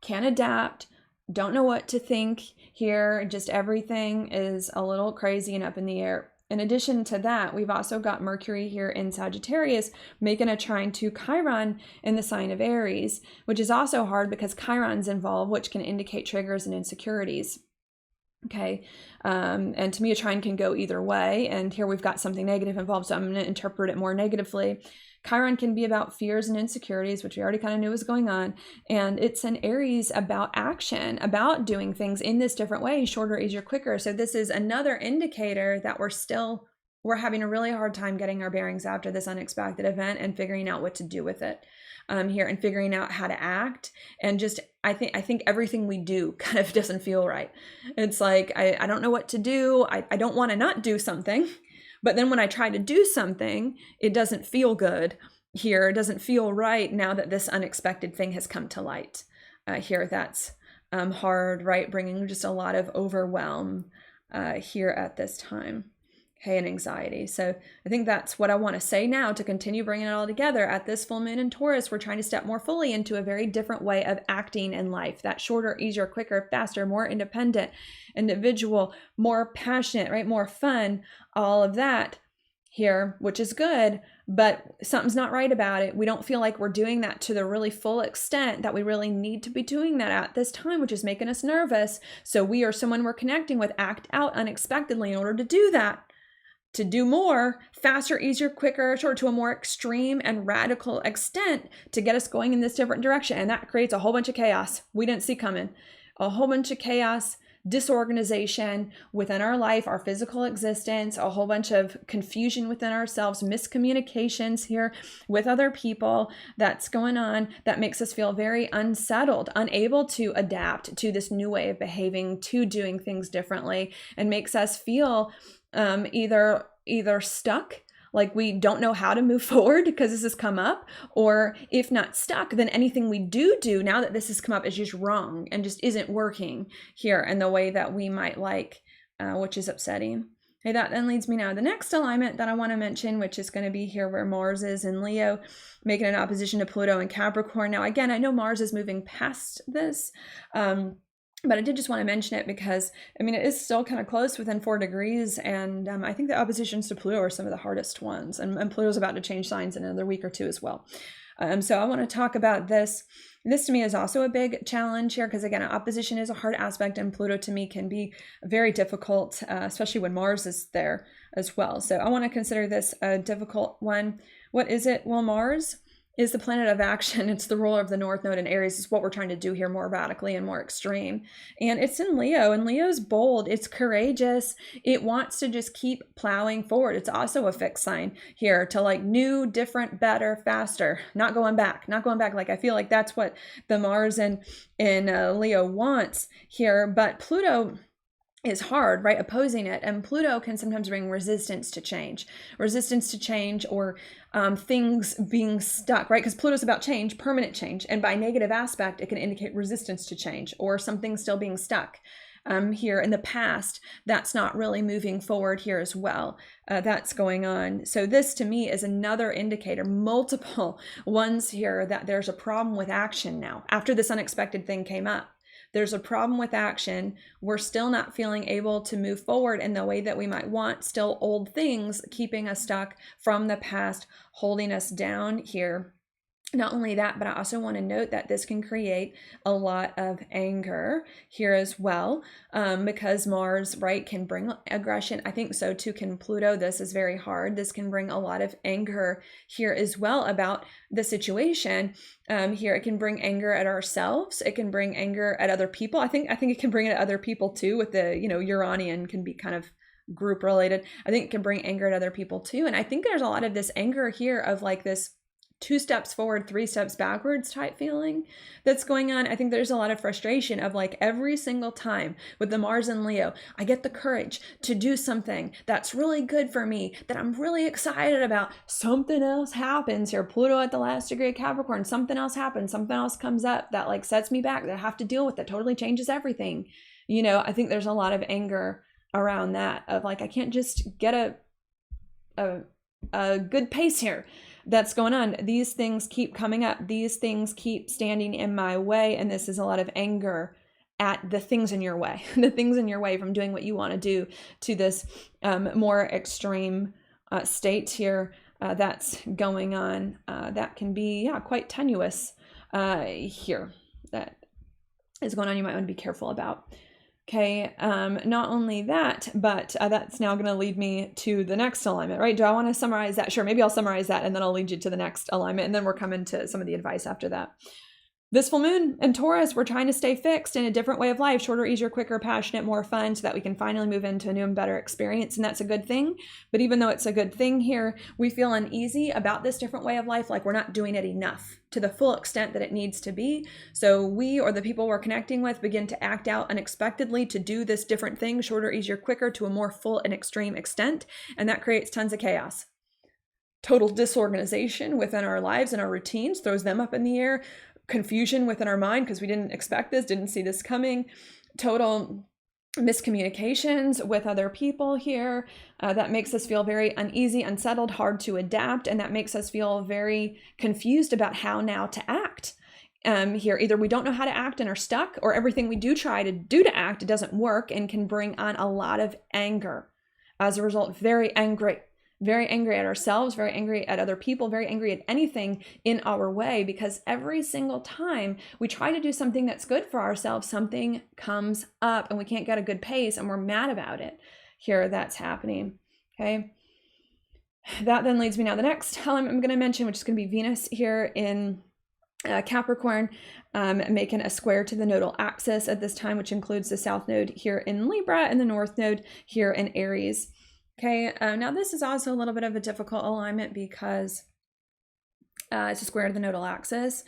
can't adapt, don't know what to think here. Just everything is a little crazy and up in the air. In addition to that, we've also got Mercury here in Sagittarius making a trine to Chiron in the sign of Aries, which is also hard because Chiron's involved, which can indicate triggers and insecurities. Okay, and to me, a trine can go either way. And here we've got something negative involved, so I'm going to interpret it more negatively. Chiron can be about fears and insecurities, which we already kind of knew was going on. And it's an Aries about action, about doing things in this different way, shorter, easier, quicker. So this is another indicator that we're having a really hard time getting our bearings after this unexpected event and figuring out what to do with it here, and figuring out how to act. And just, I think everything we do kind of doesn't feel right. It's like, I don't know what to do. I don't want to not do something. But then when I try to do something, it doesn't feel good here. It doesn't feel right now that this unexpected thing has come to light here. That's hard, right? Bringing just a lot of overwhelm here at this time. Okay, and anxiety. So I think that's what I want to say now to continue bringing it all together. At this full moon in Taurus, we're trying to step more fully into a very different way of acting in life. That shorter, easier, quicker, faster, more independent, individual, more passionate, right? More fun, all of that here, which is good, but something's not right about it. We don't feel like we're doing that to the really full extent that we really need to be doing that at this time, which is making us nervous. So we or someone we're connecting with act out unexpectedly in order to do that. To do more, faster, easier, quicker, or to a more extreme and radical extent to get us going in this different direction. And that creates a whole bunch of chaos we didn't see coming. A whole bunch of chaos, disorganization within our life, our physical existence, a whole bunch of confusion within ourselves, miscommunications here with other people that's going on that makes us feel very unsettled, unable to adapt to this new way of behaving, to doing things differently, and makes us feel either stuck, like we don't know how to move forward because this has come up, or if not stuck, then anything we do now that this has come up is just wrong and just isn't working here in the way that we might like, which is upsetting. Okay, that then leads me now to the next alignment that I want to mention, which is going to be here where Mars is in Leo, making an opposition to Pluto and Capricorn. Now, again, I know Mars is moving past this, but I did just want to mention it because, it is still kind of close within 4 degrees. And I think the oppositions to Pluto are some of the hardest ones. And Pluto's about to change signs in another week or two as well. So I want to talk about this. This to me is also a big challenge here because, again, opposition is a hard aspect, and Pluto to me can be very difficult, especially when Mars is there as well. So I want to consider this a difficult one. What is it? Well, Mars is the planet of action. It's the ruler of the North Node in Aries. Is what we're trying to do here more radically and more extreme. And it's in Leo, and Leo's bold. It's courageous. It wants to just keep plowing forward. It's also a fixed sign here to like new, different, better, faster, not going back. Like I feel like that's what the Mars in Leo wants here. But Pluto is hard, right? Opposing it. And Pluto can sometimes bring resistance to change or things being stuck, right? Because Pluto's about change, permanent change. And by negative aspect, it can indicate resistance to change or something still being stuck here in the past. That's not really moving forward here as well. That's going on. So this to me is another indicator, multiple ones here, that there's a problem with action now after this unexpected thing came up. There's a problem with action. We're still not feeling able to move forward in the way that we might want. Still old things keeping us stuck from the past, holding us down here. Not only that, but I also want to note that this can create a lot of anger here as well, because Mars, right, can bring aggression. I think so too can Pluto. This is very hard. This can bring a lot of anger here as well about the situation. Here it can bring anger at ourselves. It can bring anger at other people. I think it can bring it at other people too. With the Uranian can be kind of group related. I think it can bring anger at other people too. And I think there's a lot of this anger here of like this 2 steps forward, 3 steps backwards type feeling that's going on. I think there's a lot of frustration of like every single time with the Mars and Leo, I get the courage to do something that's really good for me, that I'm really excited about. Something else happens here. Pluto at the last degree of Capricorn, something else happens, something else comes up that like sets me back, that I have to deal with, that totally changes everything. I think there's a lot of anger around that of like, I can't just get a good pace here that's going on. These things keep coming up. These things keep standing in my way. And this is a lot of anger at the things in your way, the things in your way from doing what you want to do, to this more extreme state here that's going on. That can be, quite tenuous here. That is going on. You might want to be careful about. Okay, not only that, but that's now going to lead me to the next alignment, right? Do I want to summarize that? Sure, maybe I'll summarize that and then I'll lead you to the next alignment, and then we're coming to some of the advice after that. This full moon in Taurus, we're trying to stay fixed in a different way of life, shorter, easier, quicker, passionate, more fun, so that we can finally move into a new and better experience. And that's a good thing. But even though it's a good thing here, we feel uneasy about this different way of life, like we're not doing it enough to the full extent that it needs to be. So we, or the people we're connecting with, begin to act out unexpectedly to do this different thing, shorter, easier, quicker, to a more full and extreme extent. And that creates tons of chaos. Total disorganization within our lives and our routines, throws them up in the air. Confusion within our mind because we didn't expect this, didn't see this coming. Total miscommunications with other people here. That makes us feel very uneasy, unsettled, hard to adapt, and that makes us feel very confused about how now to act. Here, either we don't know how to act and are stuck, or everything we do try to do to act, it doesn't work and can bring on a lot of anger. As a result, very angry at ourselves, very angry at other people, very angry at anything in our way, because every single time we try to do something that's good for ourselves, something comes up and we can't get a good pace and we're mad about it. Here, that's happening. Okay. That then leads me now to the next element I'm going to mention, which is going to be Venus here in Capricorn, making a square to the nodal axis at this time, which includes the South Node here in Libra and the North Node here in Aries. Okay, now this is also a little bit of a difficult alignment because it's a square to the nodal axis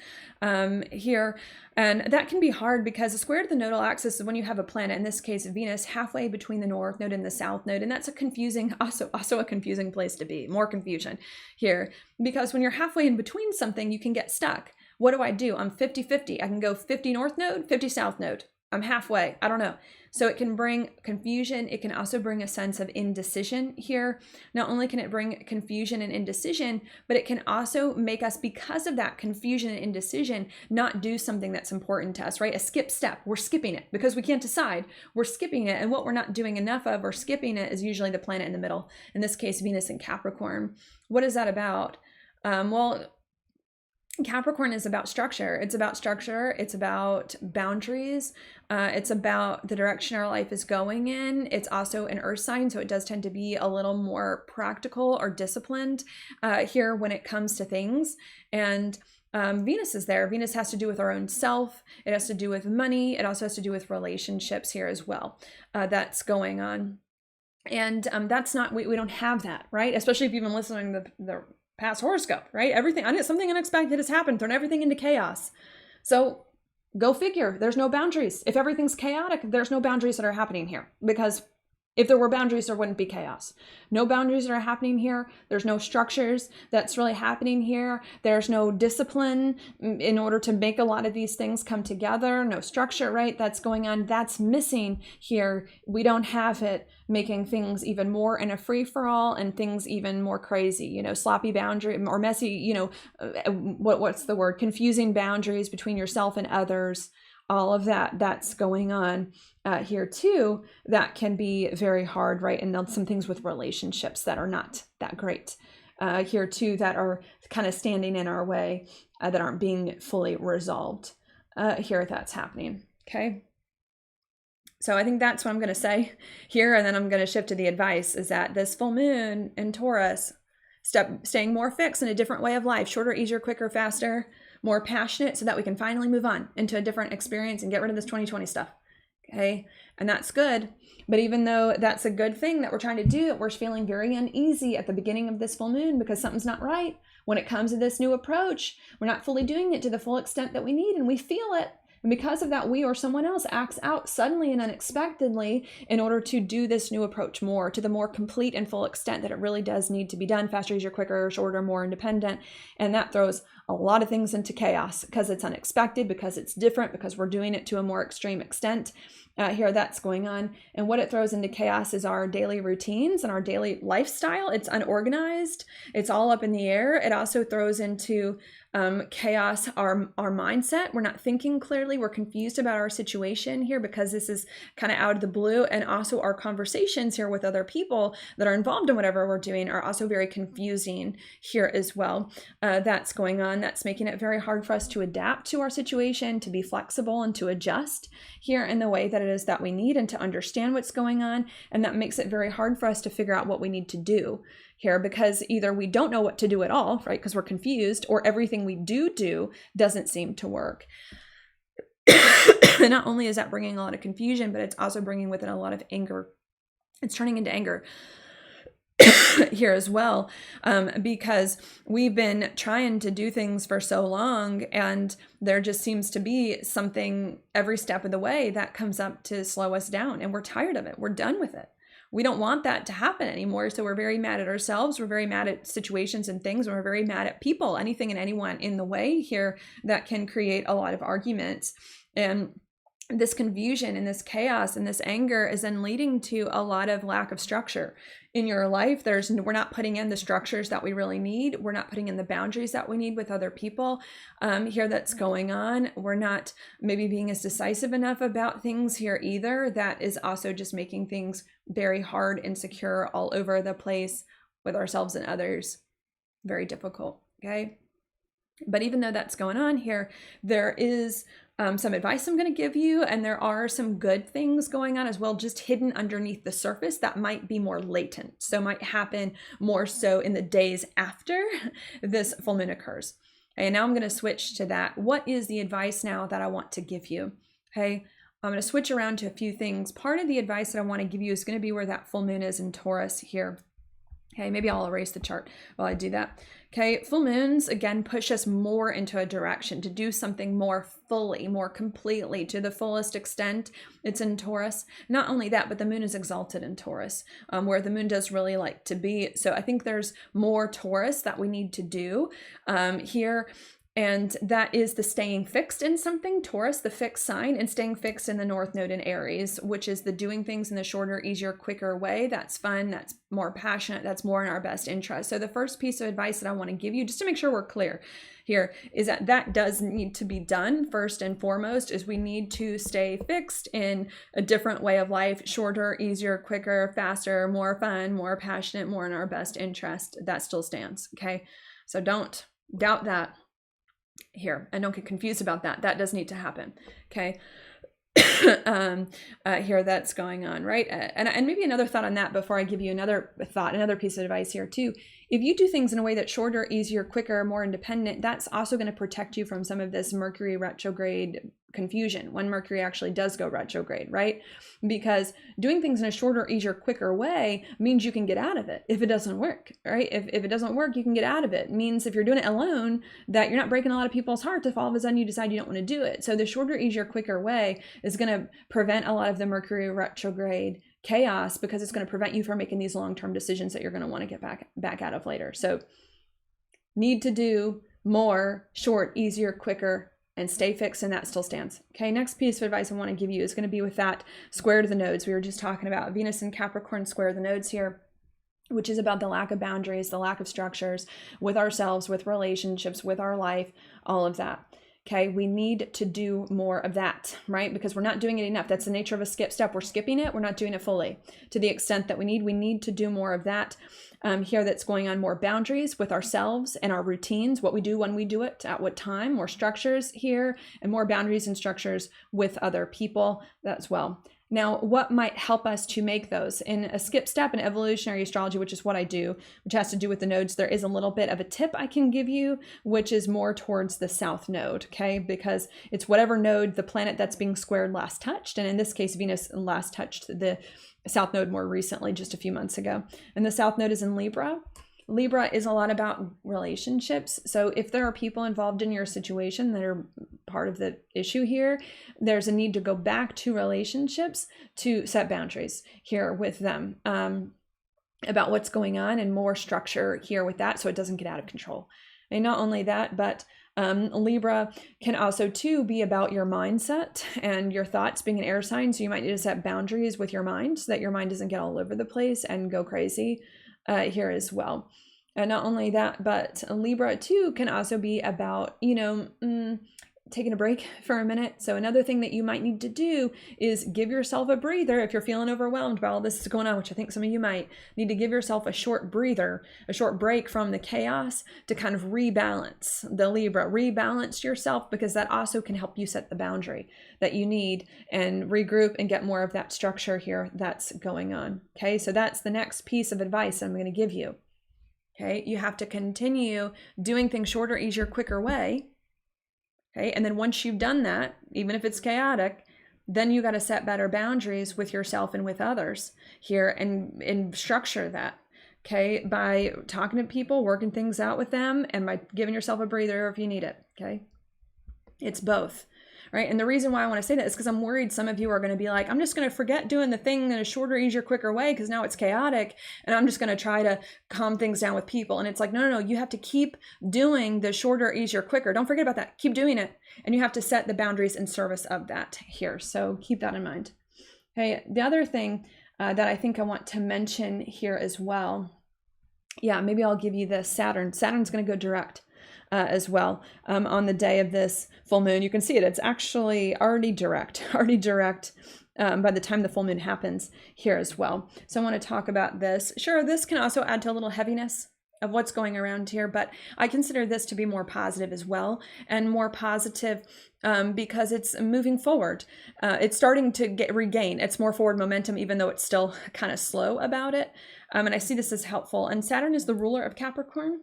here. And that can be hard because a square to the nodal axis is when you have a planet, in this case Venus, halfway between the North Node and the South Node. And that's a confusing, also a confusing place to be, more confusion here. Because when you're halfway in between something, you can get stuck. What do? I'm 50-50. I can go 50 North Node, 50 South Node. I'm halfway. I don't know. So it can bring confusion. It can also bring a sense of indecision here. Not only can it bring confusion and indecision, but it can also make us, because of that confusion and indecision, not do something that's important to us, right? A skip step. We're skipping it because we can't decide. We're skipping it. And what we're not doing enough of or skipping it is usually the planet in the middle. In this case, Venus in Capricorn. What is that about? Well, Capricorn is about structure. It's about structure. It's about boundaries. It's about the direction our life is going in. It's also an earth sign, so it does tend to be a little more practical or disciplined here when it comes to things. And Venus is there. Venus has to do with our own self. It has to do with money. It also has to do with relationships here as well. That's going on. And that's not, we don't have that, right? Especially if you've been listening to the past horoscope, right? Everything, something unexpected has happened, thrown everything into chaos. So go figure, there's no boundaries. If everything's chaotic, there's no boundaries that are happening here, because if there were boundaries, there wouldn't be chaos. No boundaries that are happening here. There's no structures that's really happening here. There's no discipline in order to make a lot of these things come together. No structure, right? That's going on. That's missing here. We don't have it, making things even more in a free-for-all and things even more crazy, sloppy boundary or messy, what's the word? Confusing boundaries between yourself and others. All of that's going on here too. That can be very hard, right? And then some things with relationships that are not that great here too that are kind of standing in our way, that aren't being fully resolved. Here that's happening. Okay. So I think that's what I'm going to say here. And then I'm going to shift to the advice, is that this full moon in Taurus, staying more fixed in a different way of life, shorter, easier, quicker, faster, more passionate, so that we can finally move on into a different experience and get rid of this 2020 stuff. Okay. And that's good. But even though that's a good thing that we're trying to do, we're feeling very uneasy at the beginning of this full moon because something's not right. When it comes to this new approach, we're not fully doing it to the full extent that we need, and we feel it. And because of that, we or someone else acts out suddenly and unexpectedly in order to do this new approach more, to the more complete and full extent that it really does need to be done, faster, easier, quicker, shorter, more independent. And that throws a lot of things into chaos because it's unexpected, because it's different, because we're doing it to a more extreme extent. Here that's going on. And what it throws into chaos is our daily routines and our daily lifestyle. It's unorganized. It's all up in the air. It also throws into chaos our mindset. We're not thinking clearly. We're confused about our situation here because this is kind of out of the blue. And also our conversations here with other people that are involved in whatever we're doing are also very confusing here as well. That's going on. That's making it very hard for us to adapt to our situation, to be flexible and to adjust here in the way that it is that we need, and to understand what's going on. And that makes it very hard for us to figure out what we need to do here, because either we don't know what to do at all, right, because we're confused, or everything we do doesn't seem to work. And not only is that bringing a lot of confusion, but it's also bringing with it a lot of anger. It's turning into anger here as well, because we've been trying to do things for so long, and there just seems to be something every step of the way that comes up to slow us down, and we're tired of it. We're done with it. We don't want that to happen anymore. So we're very mad at ourselves. We're very mad at situations and things. And we're very mad at people, anything and anyone in the way here that can create a lot of arguments. And this confusion and this chaos and this anger is then leading to a lot of lack of structure in your life. We're not putting in the structures that we really need. We're not putting in the boundaries that we need with other people here that's going on. We're not maybe being as decisive enough about things here either. That is also just making things very hard, insecure, all over the place with ourselves and others. Very difficult, okay? But even though that's going on here, there is some advice I'm going to give you, and there are some good things going on as well, just hidden underneath the surface that might be more latent. So might happen more so in the days after this full moon occurs. Okay, now I'm going to switch to that. What is the advice now that I want to give you? Okay, I'm going to switch around to a few things. Part of the advice that I want to give you is going to be where that full moon is in Taurus here. Okay, maybe I'll erase the chart while I do that. Okay, full moons, again, push us more into a direction to do something more fully, more completely, to the fullest extent. It's in Taurus. Not only that, but the moon is exalted in Taurus, where the moon does really like to be. So I think there's more Taurus that we need to do here. And that is the staying fixed in something, Taurus, the fixed sign, and staying fixed in the North Node in Aries, which is the doing things in the shorter, easier, quicker way. That's fun. That's more passionate. That's more in our best interest. So the first piece of advice that I want to give you, just to make sure we're clear here, is that does need to be done first and foremost, is we need to stay fixed in a different way of life, shorter, easier, quicker, faster, more fun, more passionate, more in our best interest. That still stands, okay? So don't doubt that here, and don't get confused about that. That does need to happen, okay? Here that's going on, right? And maybe another thought on that before I give you another thought, another piece of advice here too. If you do things in a way that's shorter, easier, quicker, more independent, that's also going to protect you from some of this Mercury retrograde confusion when Mercury actually does go retrograde, right? Because doing things in a shorter, easier, quicker way means you can get out of it if it doesn't work, right? If it doesn't work, you can get out of it. It means if you're doing it alone, that you're not breaking a lot of people's hearts if all of a sudden you decide you don't want to do it. So the shorter, easier, quicker way is going to prevent a lot of the Mercury retrograde chaos, because it's going to prevent you from making these long-term decisions that you're going to want to get back out of later. So need to do more, short, easier, quicker, and stay fixed, and that still stands. Okay, next piece of advice I want to give you is going to be with that square to the nodes. We were just talking about Venus and Capricorn square the nodes here, which is about the lack of boundaries, the lack of structures with ourselves, with relationships, with our life, all of that. Okay, we need to do more of that, right? Because we're not doing it enough. That's the nature of a skip step. We're skipping it. We're not doing it fully to the extent that we need. We need to do more of that here that's going on, more boundaries with ourselves and our routines, what we do when we do it, at what time, more structures here, and more boundaries and structures with other people as well. Now, what might help us to make those? In a skip step in evolutionary astrology, which is what I do, which has to do with the nodes, there is a little bit of a tip I can give you, which is more towards the south node, okay? Because it's whatever node the planet that's being squared last touched. And in this case, Venus last touched the south node more recently, just a few months ago. And the south node is in Libra. Libra is a lot about relationships. So if there are people involved in your situation that are part of the issue here, there's a need to go back to relationships to set boundaries here with them about what's going on, and more structure here with that so it doesn't get out of control. And not only that, but Libra can also too be about your mindset and your thoughts, being an air sign. So you might need to set boundaries with your mind so that your mind doesn't get all over the place and go crazy here as well. And not only that, but Libra too can also be about, taking a break for a minute. So another thing that you might need to do is give yourself a breather if you're feeling overwhelmed by all this is going on, which I think some of you might need to give yourself a short breather, a short break from the chaos to kind of rebalance the Libra, rebalance yourself, because that also can help you set the boundary that you need and regroup and get more of that structure here that's going on. Okay, so that's the next piece of advice I'm going to give you. Okay, you have to continue doing things shorter, easier, quicker way. Okay, and then once you've done that, even if it's chaotic, then you got to set better boundaries with yourself and with others here, and structure that, okay, by talking to people, working things out with them, and by giving yourself a breather if you need it, okay? It's both, right? And the reason why I want to say that is because I'm worried some of you are going to be like, I'm just going to forget doing the thing in a shorter, easier, quicker way because now it's chaotic, and I'm just going to try to calm things down with people. And it's like, no, you have to keep doing the shorter, easier, quicker. Don't forget about that. Keep doing it. And you have to set the boundaries in service of that here. So keep that in mind. Okay, the other thing that I think I want to mention here as well, maybe I'll give you this. Saturn's going to go direct as well on the day of this full moon. You can see it. It's actually already direct by the time the full moon happens here as well. So I want to talk about this. Sure, this can also add to a little heaviness of what's going around here, but I consider this to be more positive as well, and more positive because it's moving forward. It's starting to regain. It's more forward momentum, even though it's still kind of slow about it. And I see this as helpful. And Saturn is the ruler of Capricorn.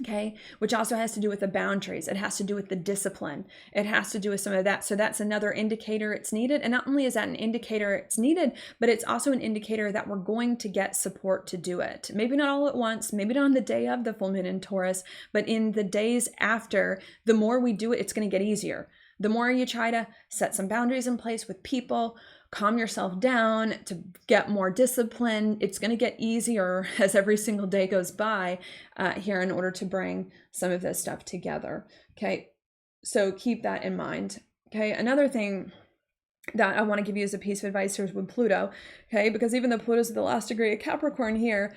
Okay, which also has to do with the boundaries. It has to do with the discipline. It has to do with some of that. So that's another indicator it's needed. And not only is that an indicator it's needed, but it's also an indicator that we're going to get support to do it. Maybe not all at once, maybe not on the day of the full moon in Taurus, but in the days after. The more we do it, it's going to get easier. The more you try to set some boundaries in place with people, calm yourself down to get more discipline, it's going to get easier as every single day goes by here in order to bring some of this stuff together. Okay, so keep that in mind. Okay, another thing that I want to give you as a piece of advice here is with Pluto. Okay, because even though Pluto's at the last degree of Capricorn here,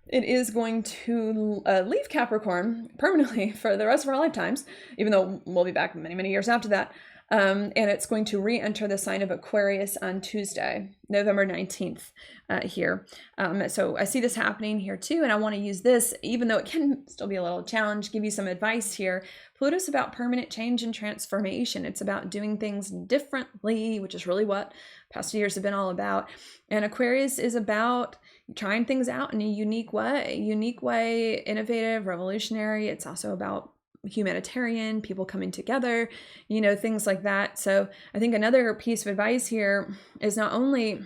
it is going to leave Capricorn permanently for the rest of our lifetimes, even though we'll be back many, many years after that. And it's going to re-enter the sign of Aquarius on Tuesday, November 19th here. So I see this happening here too, and I want to use this, even though it can still be a little challenge, give you some advice here. Pluto's about permanent change and transformation. It's about doing things differently, which is really what past years have been all about. And Aquarius is about trying things out in a unique way, innovative, revolutionary. It's also about humanitarian, people coming together, things like that. So I think another piece of advice here is not only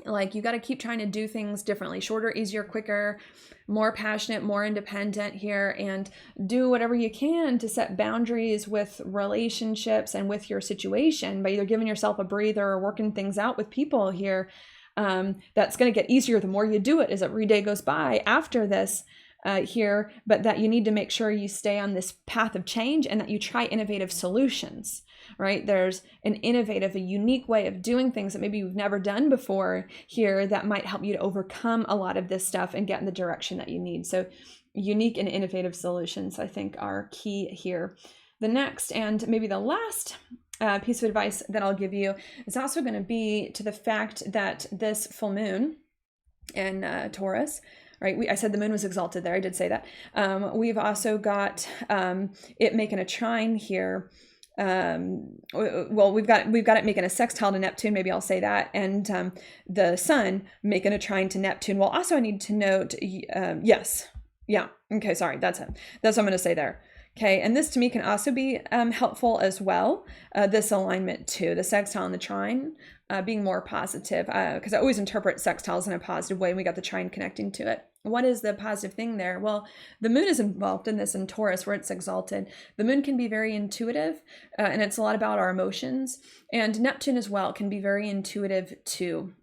like you got to keep trying to do things differently, shorter, easier, quicker, more passionate, more independent here, and do whatever you can to set boundaries with relationships and with your situation by either giving yourself a breather or working things out with people here. That's going to get easier the more you do it as every day goes by after this here, but that you need to make sure you stay on this path of change and that you try innovative solutions, right? There's an innovative, a unique way of doing things that maybe you've never done before here that might help you to overcome a lot of this stuff and get in the direction that you need. So unique and innovative solutions, I think, are key here. The next and maybe the last piece of advice that I'll give you is also going to be to the fact that this full moon in Taurus, right? I said the moon was exalted there. I did say that. We've also got it making a trine here. Well, we've got it making a sextile to Neptune. Maybe I'll say that. And the sun making a trine to Neptune. Well, also I need to note, yes. Yeah. Okay. Sorry. That's it. That's what I'm going to say there. Okay, and this to me can also be helpful as well, this alignment too, the sextile and the trine being more positive, because I always interpret sextiles in a positive way, and we got the trine connecting to it. What is the positive thing there? Well, the moon is involved in this in Taurus where it's exalted. The moon can be very intuitive, and it's a lot about our emotions, and Neptune as well can be very intuitive too.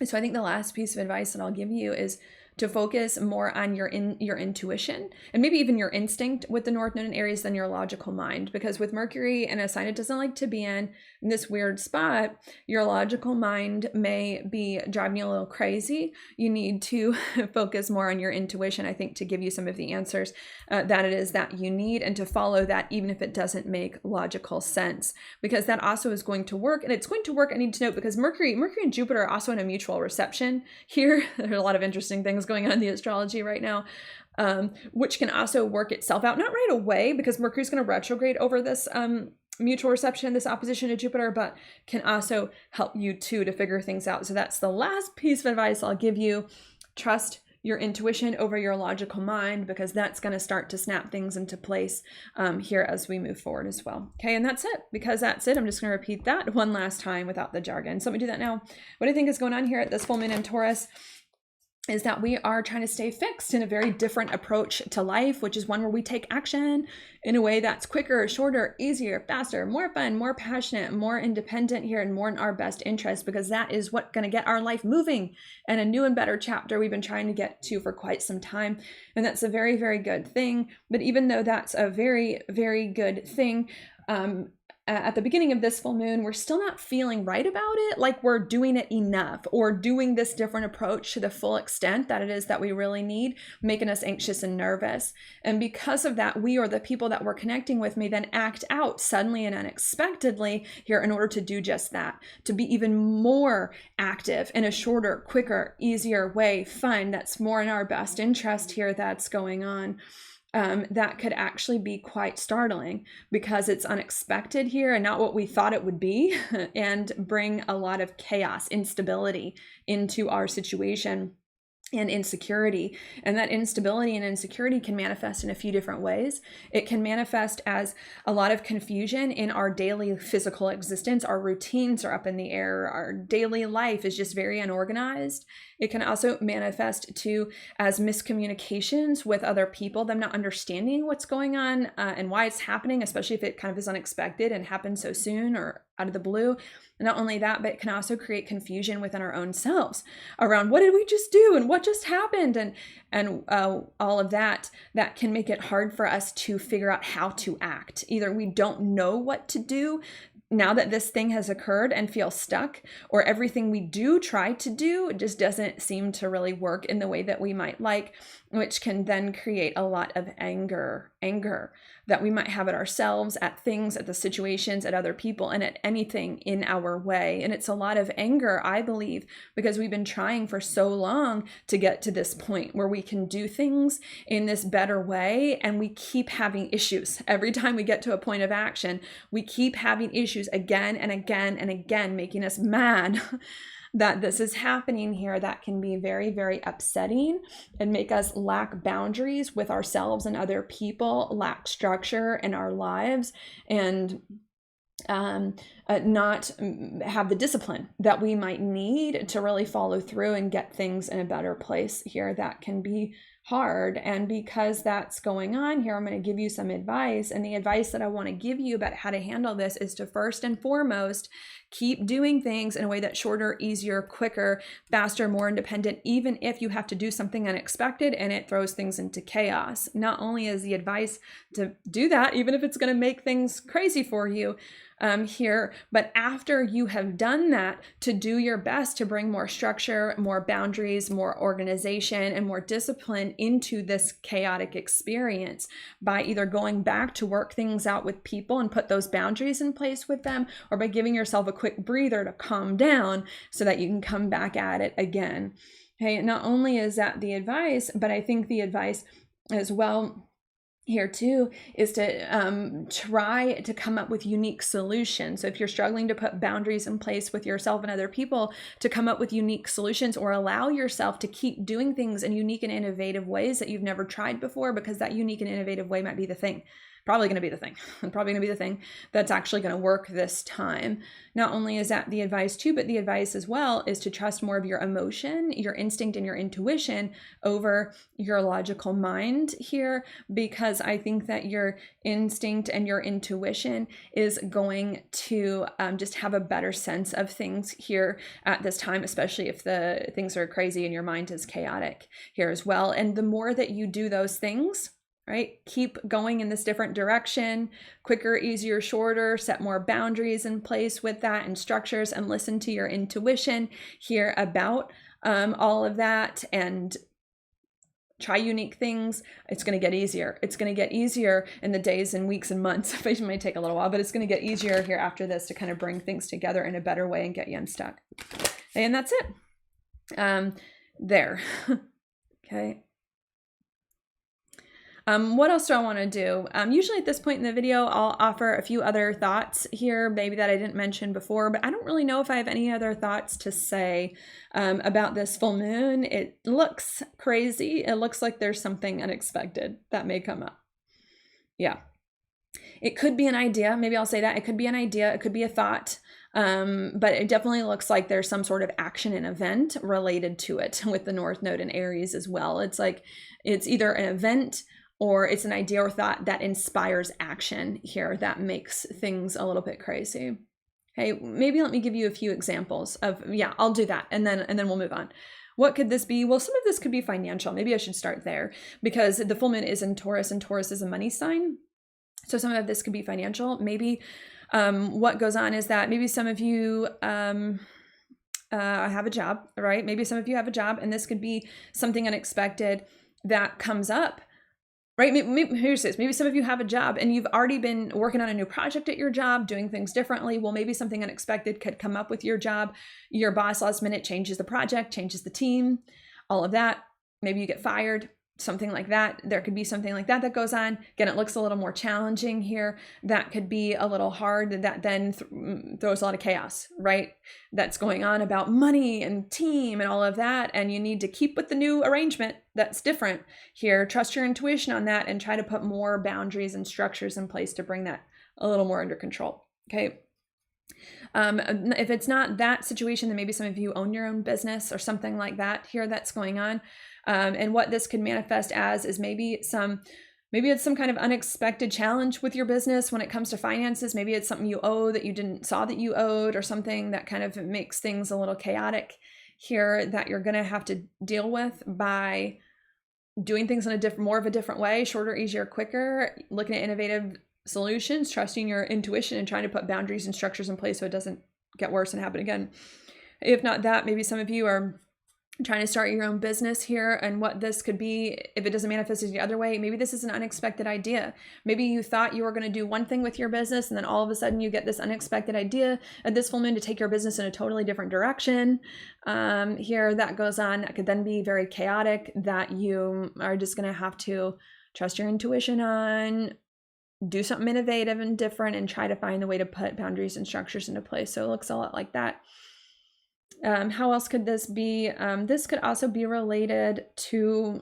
So I think the last piece of advice that I'll give you is to focus more on your intuition and maybe even your instinct with the North Node in Aries than your logical mind. Because with Mercury in a sign it doesn't like to be in this weird spot, your logical mind may be driving you a little crazy. You need to focus more on your intuition, I think, to give you some of the answers that it is that you need, and to follow that even if it doesn't make logical sense, because that also is going to work. And it's going to work, I need to note, because Mercury and Jupiter are also in a mutual reception here. There's a lot of interesting things going on in the astrology right now, which can also work itself out, not right away, because Mercury's going to retrograde over this mutual reception, this opposition to Jupiter, but can also help you too to figure things out. So that's the last piece of advice I'll give you. Trust your intuition over your logical mind, because that's going to start to snap things into place here as we move forward as well. Okay, and that's it. Because that's it, I'm just going to repeat that one last time without the jargon. So let me do that now. What I think is going on here at this full moon in Taurus is that we are trying to stay fixed in a very different approach to life, which is one where we take action in a way that's quicker, shorter, easier, faster, more fun, more passionate, more independent here, and more in our best interest, because that is what's going to get our life moving and a new and better chapter we've been trying to get to for quite some time. And that's a very, very good thing. But even though that's a very, very good thing, at the beginning of this full moon, we're still not feeling right about it, like we're doing it enough or doing this different approach to the full extent that it is that we really need, making us anxious and nervous. And because of that, we or the people that we're connecting with may then act out suddenly and unexpectedly here in order to do just that, to be even more active in a shorter, quicker, easier way, fun, that's more in our best interest here that's going on. That could actually be quite startling because it's unexpected here and not what we thought it would be, and bring a lot of chaos, instability into our situation and insecurity. And that instability and insecurity can manifest in a few different ways. It can manifest as a lot of confusion in our daily physical existence. Our routines are up in the air. Our daily life is just very unorganized. It can also manifest too as miscommunications with other people, them not understanding what's going on and why it's happening, especially if it kind of is unexpected and happens so soon or out of the blue. Not only that, but it can also create confusion within our own selves around what did we just do and what just happened, and all of that can make it hard for us to figure out how to act. Either we don't know what to do now that this thing has occurred and feel stuck, or everything we do try to do just doesn't seem to really work in the way that we might like, which can then create a lot of anger that we might have at ourselves, at things, at the situations, at other people, and at anything in our way. And it's a lot of anger, I believe, because we've been trying for so long to get to this point where we can do things in this better way, and we keep having issues. Every time we get to a point of action, we keep having issues again and again and again, making us mad that this is happening here. That can be very, very upsetting and make us lack boundaries with ourselves and other people, lack structure in our lives, and not have the discipline that we might need to really follow through and get things in a better place here. That can be hard. And because that's going on here, I'm going to give you some advice. And the advice that I want to give you about how to handle this is to first and foremost, keep doing things in a way that's shorter, easier, quicker, faster, more independent, even if you have to do something unexpected and it throws things into chaos. Not only is the advice to do that, even if it's going to make things crazy for you, here. But after you have done that, to do your best to bring more structure, more boundaries, more organization, and more discipline into this chaotic experience by either going back to work things out with people and put those boundaries in place with them, or by giving yourself a quick breather to calm down so that you can come back at it again. Okay, not only is that the advice, but I think the advice as well here too is to try to come up with unique solutions. So if you're struggling to put boundaries in place with yourself and other people, to come up with unique solutions, or allow yourself to keep doing things in unique and innovative ways that you've never tried before, because that unique and innovative way might be the thing. Probably going to be the thing that's actually going to work this time. Not only is that the advice too, but the advice as well is to trust more of your emotion, your instinct, and your intuition over your logical mind here, because I think that your instinct and your intuition is going to just have a better sense of things here at this time, especially if the things are crazy and your mind is chaotic here as well. And the more that you do those things, right? Keep going in this different direction, quicker, easier, shorter, set more boundaries in place with that and structures, and listen to your intuition here about all of that, and try unique things. It's going to get easier. It's going to get easier in the days and weeks and months. It might take a little while, but it's going to get easier here after this to kind of bring things together in a better way and get you unstuck. And that's it. There. Okay. What else do I want to do? Usually at this point in the video, I'll offer a few other thoughts here, maybe that I didn't mention before, but I don't really know if I have any other thoughts to say about this full moon. It looks crazy. It looks like there's something unexpected that may come up. Yeah. It could be an idea. Maybe I'll say that. It could be an idea. It could be a thought. But it definitely looks like there's some sort of action and event related to it with the North Node in Aries as well. It's like it's either an event or it's an idea or thought that inspires action here that makes things a little bit crazy. Okay, maybe let me give you a few examples of, yeah, I'll do that, and then we'll move on. What could this be? Well, some of this could be financial. Maybe I should start there, because the full moon is in Taurus, and Taurus is a money sign. So some of this could be financial. Maybe what goes on is that maybe some of you have a job, right? Maybe some of you have a job, and this could be something unexpected that comes up. Right? Here's this. Maybe some of you have a job and you've already been working on a new project at your job, doing things differently. Well, maybe something unexpected could come up with your job. Your boss last minute changes the project, changes the team, all of that. Maybe you get fired, something like that. There could be something like that that goes on. Again, it looks a little more challenging here. That could be a little hard. That then throws a lot of chaos, right? That's going on about money and team and all of that. And you need to keep with the new arrangement that's different here. Trust your intuition on that and try to put more boundaries and structures in place to bring that a little more under control. Okay. If it's not that situation, then maybe some of you own your own business or something like that here that's going on. And what this could manifest as is maybe it's some kind of unexpected challenge with your business when it comes to finances. Maybe it's something you owe that you didn't saw that you owed, or something that kind of makes things a little chaotic here that you're going to have to deal with by doing things in a more of a different way, shorter, easier, quicker, looking at innovative solutions, trusting your intuition, and trying to put boundaries and structures in place so it doesn't get worse and happen again. If not that, maybe some of you are trying to start your own business here, and what this could be, if it doesn't manifest the other way, maybe this is an unexpected idea. Maybe you thought you were going to do one thing with your business, and then all of a sudden you get this unexpected idea at this full moon to take your business in a totally different direction. Here that goes on. That could then be very chaotic, that you are just going to have to trust your intuition on, do something innovative and different, and try to find the way to put boundaries and structures into place. So it looks a lot like that. How else could this be? This could also be related to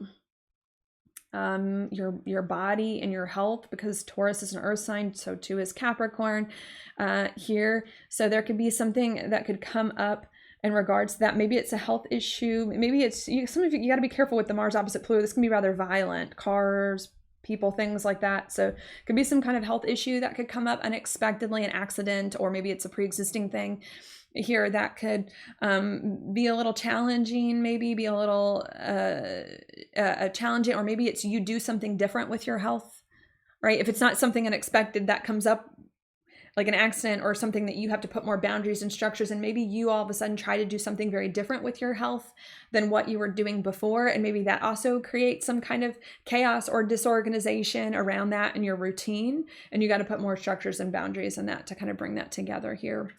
your body and your health, because Taurus is an earth sign, so too is Capricorn here. So there could be something that could come up in regards to that. Maybe it's a health issue. Maybe it's some of you got to be careful with the Mars opposite Pluto. This can be rather violent, cars, people, things like that. So it could be some kind of health issue that could come up unexpectedly, an accident, or maybe it's a pre-existing thing here that could be a little challenging, maybe be a little challenging, or maybe it's you do something different with your health, right? If it's not something unexpected that comes up like an accident or something that you have to put more boundaries and structures, and maybe you all of a sudden try to do something very different with your health than what you were doing before, and maybe that also creates some kind of chaos or disorganization around that in your routine, and you got to put more structures and boundaries in that to kind of bring that together here.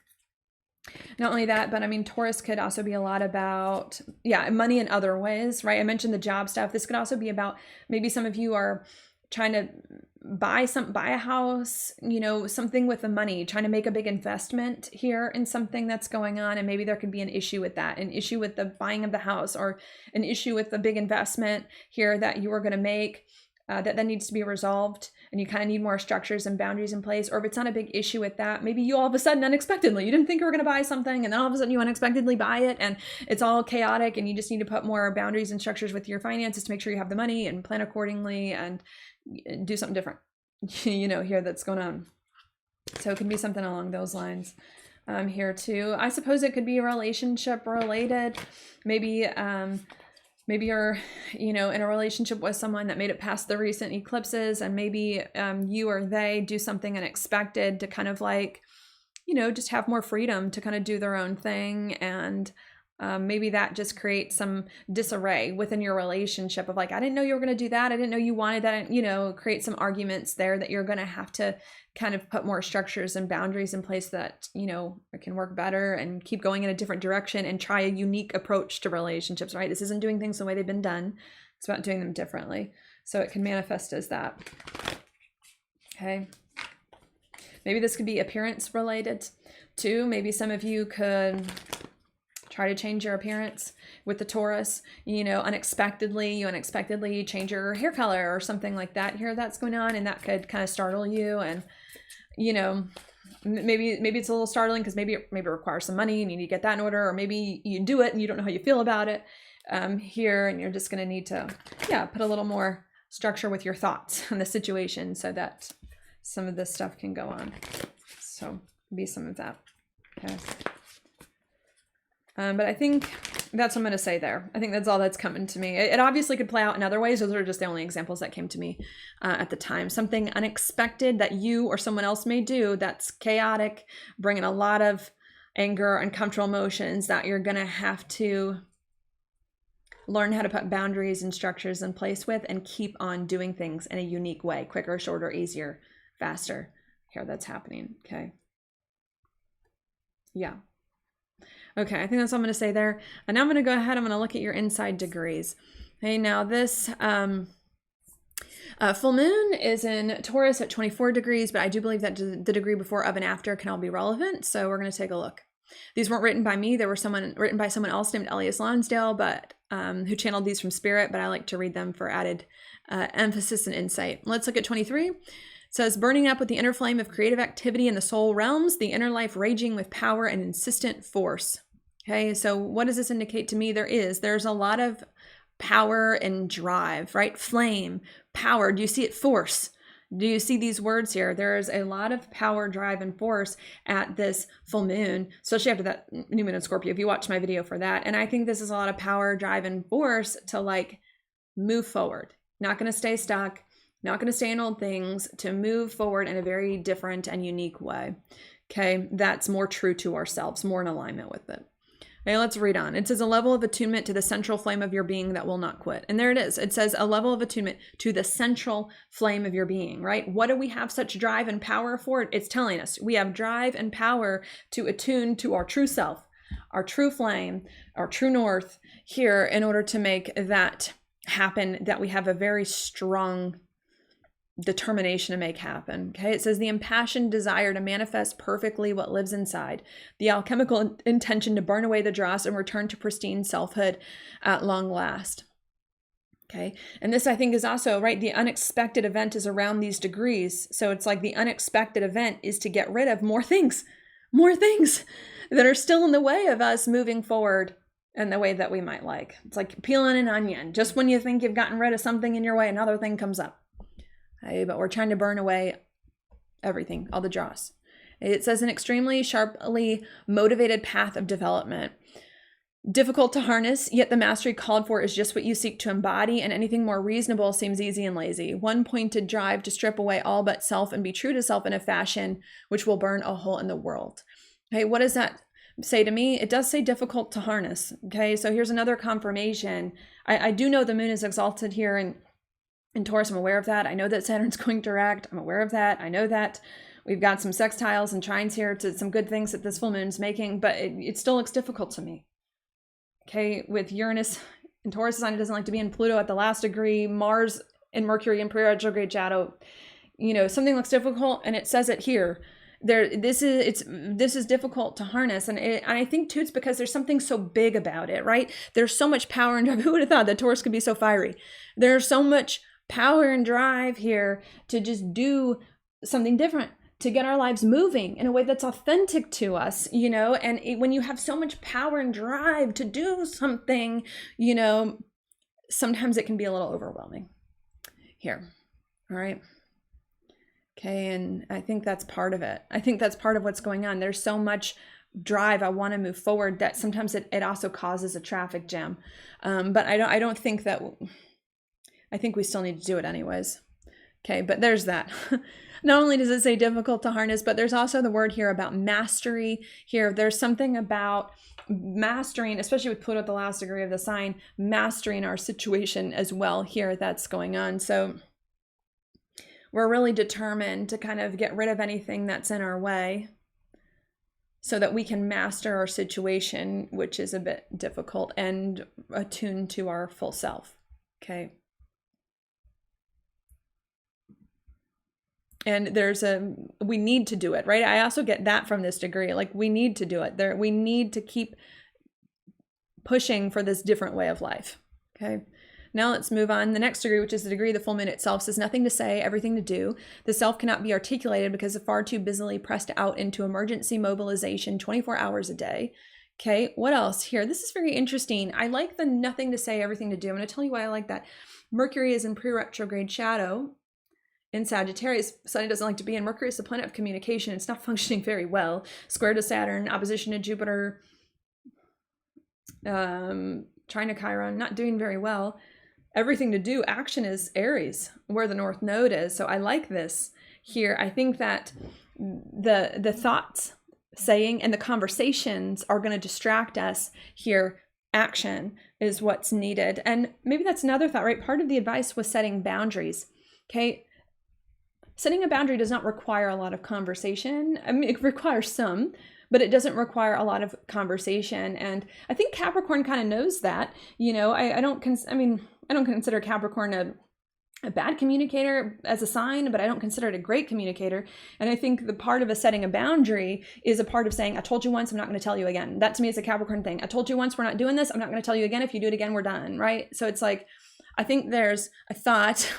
Not only that, but I mean, Taurus could also be a lot about, money in other ways, right? I mentioned the job stuff. This could also be about, maybe some of you are trying to buy a house, something with the money, trying to make a big investment here in something that's going on. And maybe there could be an issue with that, an issue with the buying of the house, or an issue with the big investment here that you are going to make. That then needs to be resolved, and you kind of need more structures and boundaries in place. Or if it's not a big issue with that, maybe you all of a sudden unexpectedly, you didn't think you were going to buy something, and then all of a sudden you unexpectedly buy it, and it's all chaotic, and you just need to put more boundaries and structures with your finances to make sure you have the money and plan accordingly and do something different, here that's going on. So it could be something along those lines. Here too, I suppose it could be relationship related. Maybe you're, in a relationship with someone that made it past the recent eclipses, and maybe you or they do something unexpected to kind of like, just have more freedom to kind of do their own thing. And maybe that just creates some disarray within your relationship of like, I didn't know you were going to do that. I didn't know you wanted that. And, create some arguments there that you're going to have to kind of put more structures and boundaries in place that, it can work better and keep going in a different direction and try a unique approach to relationships, right? This isn't doing things the way they've been done. It's about doing them differently. So it can manifest as that. Okay. Maybe this could be appearance related too. Maybe some of you could try to change your appearance with the Taurus, unexpectedly change your hair color or something like that here that's going on. And that could kind of startle you. And, maybe it's a little startling because maybe it requires some money and you need to get that in order, or maybe you do it and you don't know how you feel about it here. And you're just going to need to, put a little more structure with your thoughts on the situation so that some of this stuff can go on. So be some of that. Okay. But I think that's what I'm going to say there. I think that's all that's coming to me. It obviously could play out in other ways. Those are just the only examples that came to me at the time. Something unexpected that you or someone else may do that's chaotic, bringing a lot of anger, uncomfortable emotions that you're going to have to learn how to put boundaries and structures in place with, and keep on doing things in a unique way, quicker, shorter, easier, faster. Here, that's happening. Okay. Yeah. Okay, I think that's all I'm going to say there. And now I'm going to go ahead. I'm going to look at your inside degrees. Okay, now this full moon is in Taurus at 24 degrees, but I do believe that the degree before, of, and after can all be relevant. So we're going to take a look. These weren't written by me. They were written by someone else named Elias Lonsdale, but who channeled these from spirit, but I like to read them for added emphasis and insight. Let's look at 23. It says, burning up with the inner flame of creative activity in the soul realms, the inner life raging with power and insistent force. Okay, so what does this indicate to me? There's a lot of power and drive, right? Flame, power. Do you see it? Force. Do you see these words here? There's a lot of power, drive, and force at this full moon, especially after that new moon in Scorpio, if you watch my video for that. And I think this is a lot of power, drive, and force to like move forward. Not going to stay stuck, not going to stay in old things, to move forward in a very different and unique way. Okay, that's more true to ourselves, more in alignment with it. Okay, let's read on. It says a level of attunement to the central flame of your being that will not quit. And there it is. It says a level of attunement to the central flame of your being, right? What do we have such drive and power for? It's telling us we have drive and power to attune to our true self, our true flame, our true north here in order to make that happen, that we have a very strong determination to make happen. Okay, it says the impassioned desire to manifest perfectly what lives inside, the alchemical intention to burn away the dross and return to pristine selfhood at long last. Okay, and this I think is also right. The unexpected event is around these degrees, so it's like the unexpected event is to get rid of more things that are still in the way of us moving forward in the way that we might like. It's like peeling an onion. Just when you think you've gotten rid of something in your way, another thing comes up. Okay, but we're trying to burn away everything, all the dross. It says an extremely sharply motivated path of development. Difficult to harness, yet the mastery called for is just what you seek to embody, and anything more reasonable seems easy and lazy. One pointed drive to strip away all but self and be true to self in a fashion which will burn a hole in the world. Okay, what does that say to me? It does say difficult to harness. Okay, so here's another confirmation. I do know the moon is exalted here in Taurus. I'm aware of that. I know that Saturn's going direct. I'm aware of that. I know that we've got some sextiles and trines here to some good things that this full moon's making, but it still looks difficult to me. Okay, with Uranus in Taurus sign, it doesn't like to be in Pluto at the last degree, Mars and Mercury in pre-retrograde shadow. You know, something looks difficult, and it says it here. This is difficult to harness, and I think too it's because there's something so big about it, right? There's so much power and drive. Who would have thought that Taurus could be so fiery? There's so much power and drive here to just do something different, to get our lives moving in a way that's authentic to us, you know. And when you have so much power and drive to do something, you know, sometimes it can be a little overwhelming here. All right. Okay. And I think that's part of it. I think that's part of what's going on. There's so much drive. I want to move forward that sometimes it also causes a traffic jam. But I don't think that, I think we still need to do it anyways. Okay. But there's that. Not only does it say difficult to harness, but there's also the word here about mastery here. There's something about mastering, especially with Pluto at the last degree of the sign, mastering our situation as well here that's going on. So we're really determined to kind of get rid of anything that's in our way so that we can master our situation, which is a bit difficult, and attune to our full self. Okay. And we need to do it, right? I also get that from this degree. Like, we need to do it. We need to keep pushing for this different way of life. Okay. Now let's move on. The next degree, which is the degree of the full moon itself, says nothing to say, everything to do. The self cannot be articulated because it's far too busily pressed out into emergency mobilization 24 hours a day. Okay. What else here? This is very interesting. I like the nothing to say, everything to do. I'm going to tell you why I like that. Mercury is in pre-retrograde shadow in Sagittarius. Sun doesn't like to be in. Mercury is the planet of communication. It's not functioning very well. Square to Saturn, opposition to Jupiter, trine to Chiron, not doing very well. Everything to do, action is Aries, where the North Node is. So I like this here. I think that the thoughts, saying, and the conversations are going to distract us here. Action is what's needed. And maybe that's another thought, right? Part of the advice was setting boundaries. Okay. Setting a boundary does not require a lot of conversation. I mean, it requires some, but it doesn't require a lot of conversation. And I think Capricorn kind of knows that. You know, I don't consider Capricorn a bad communicator as a sign, but I don't consider it a great communicator. And I think the part of setting a boundary is a part of saying, I told you once, I'm not going to tell you again. That to me is a Capricorn thing. I told you once, we're not doing this. I'm not going to tell you again. If you do it again, we're done. Right. So it's like, I think there's a thought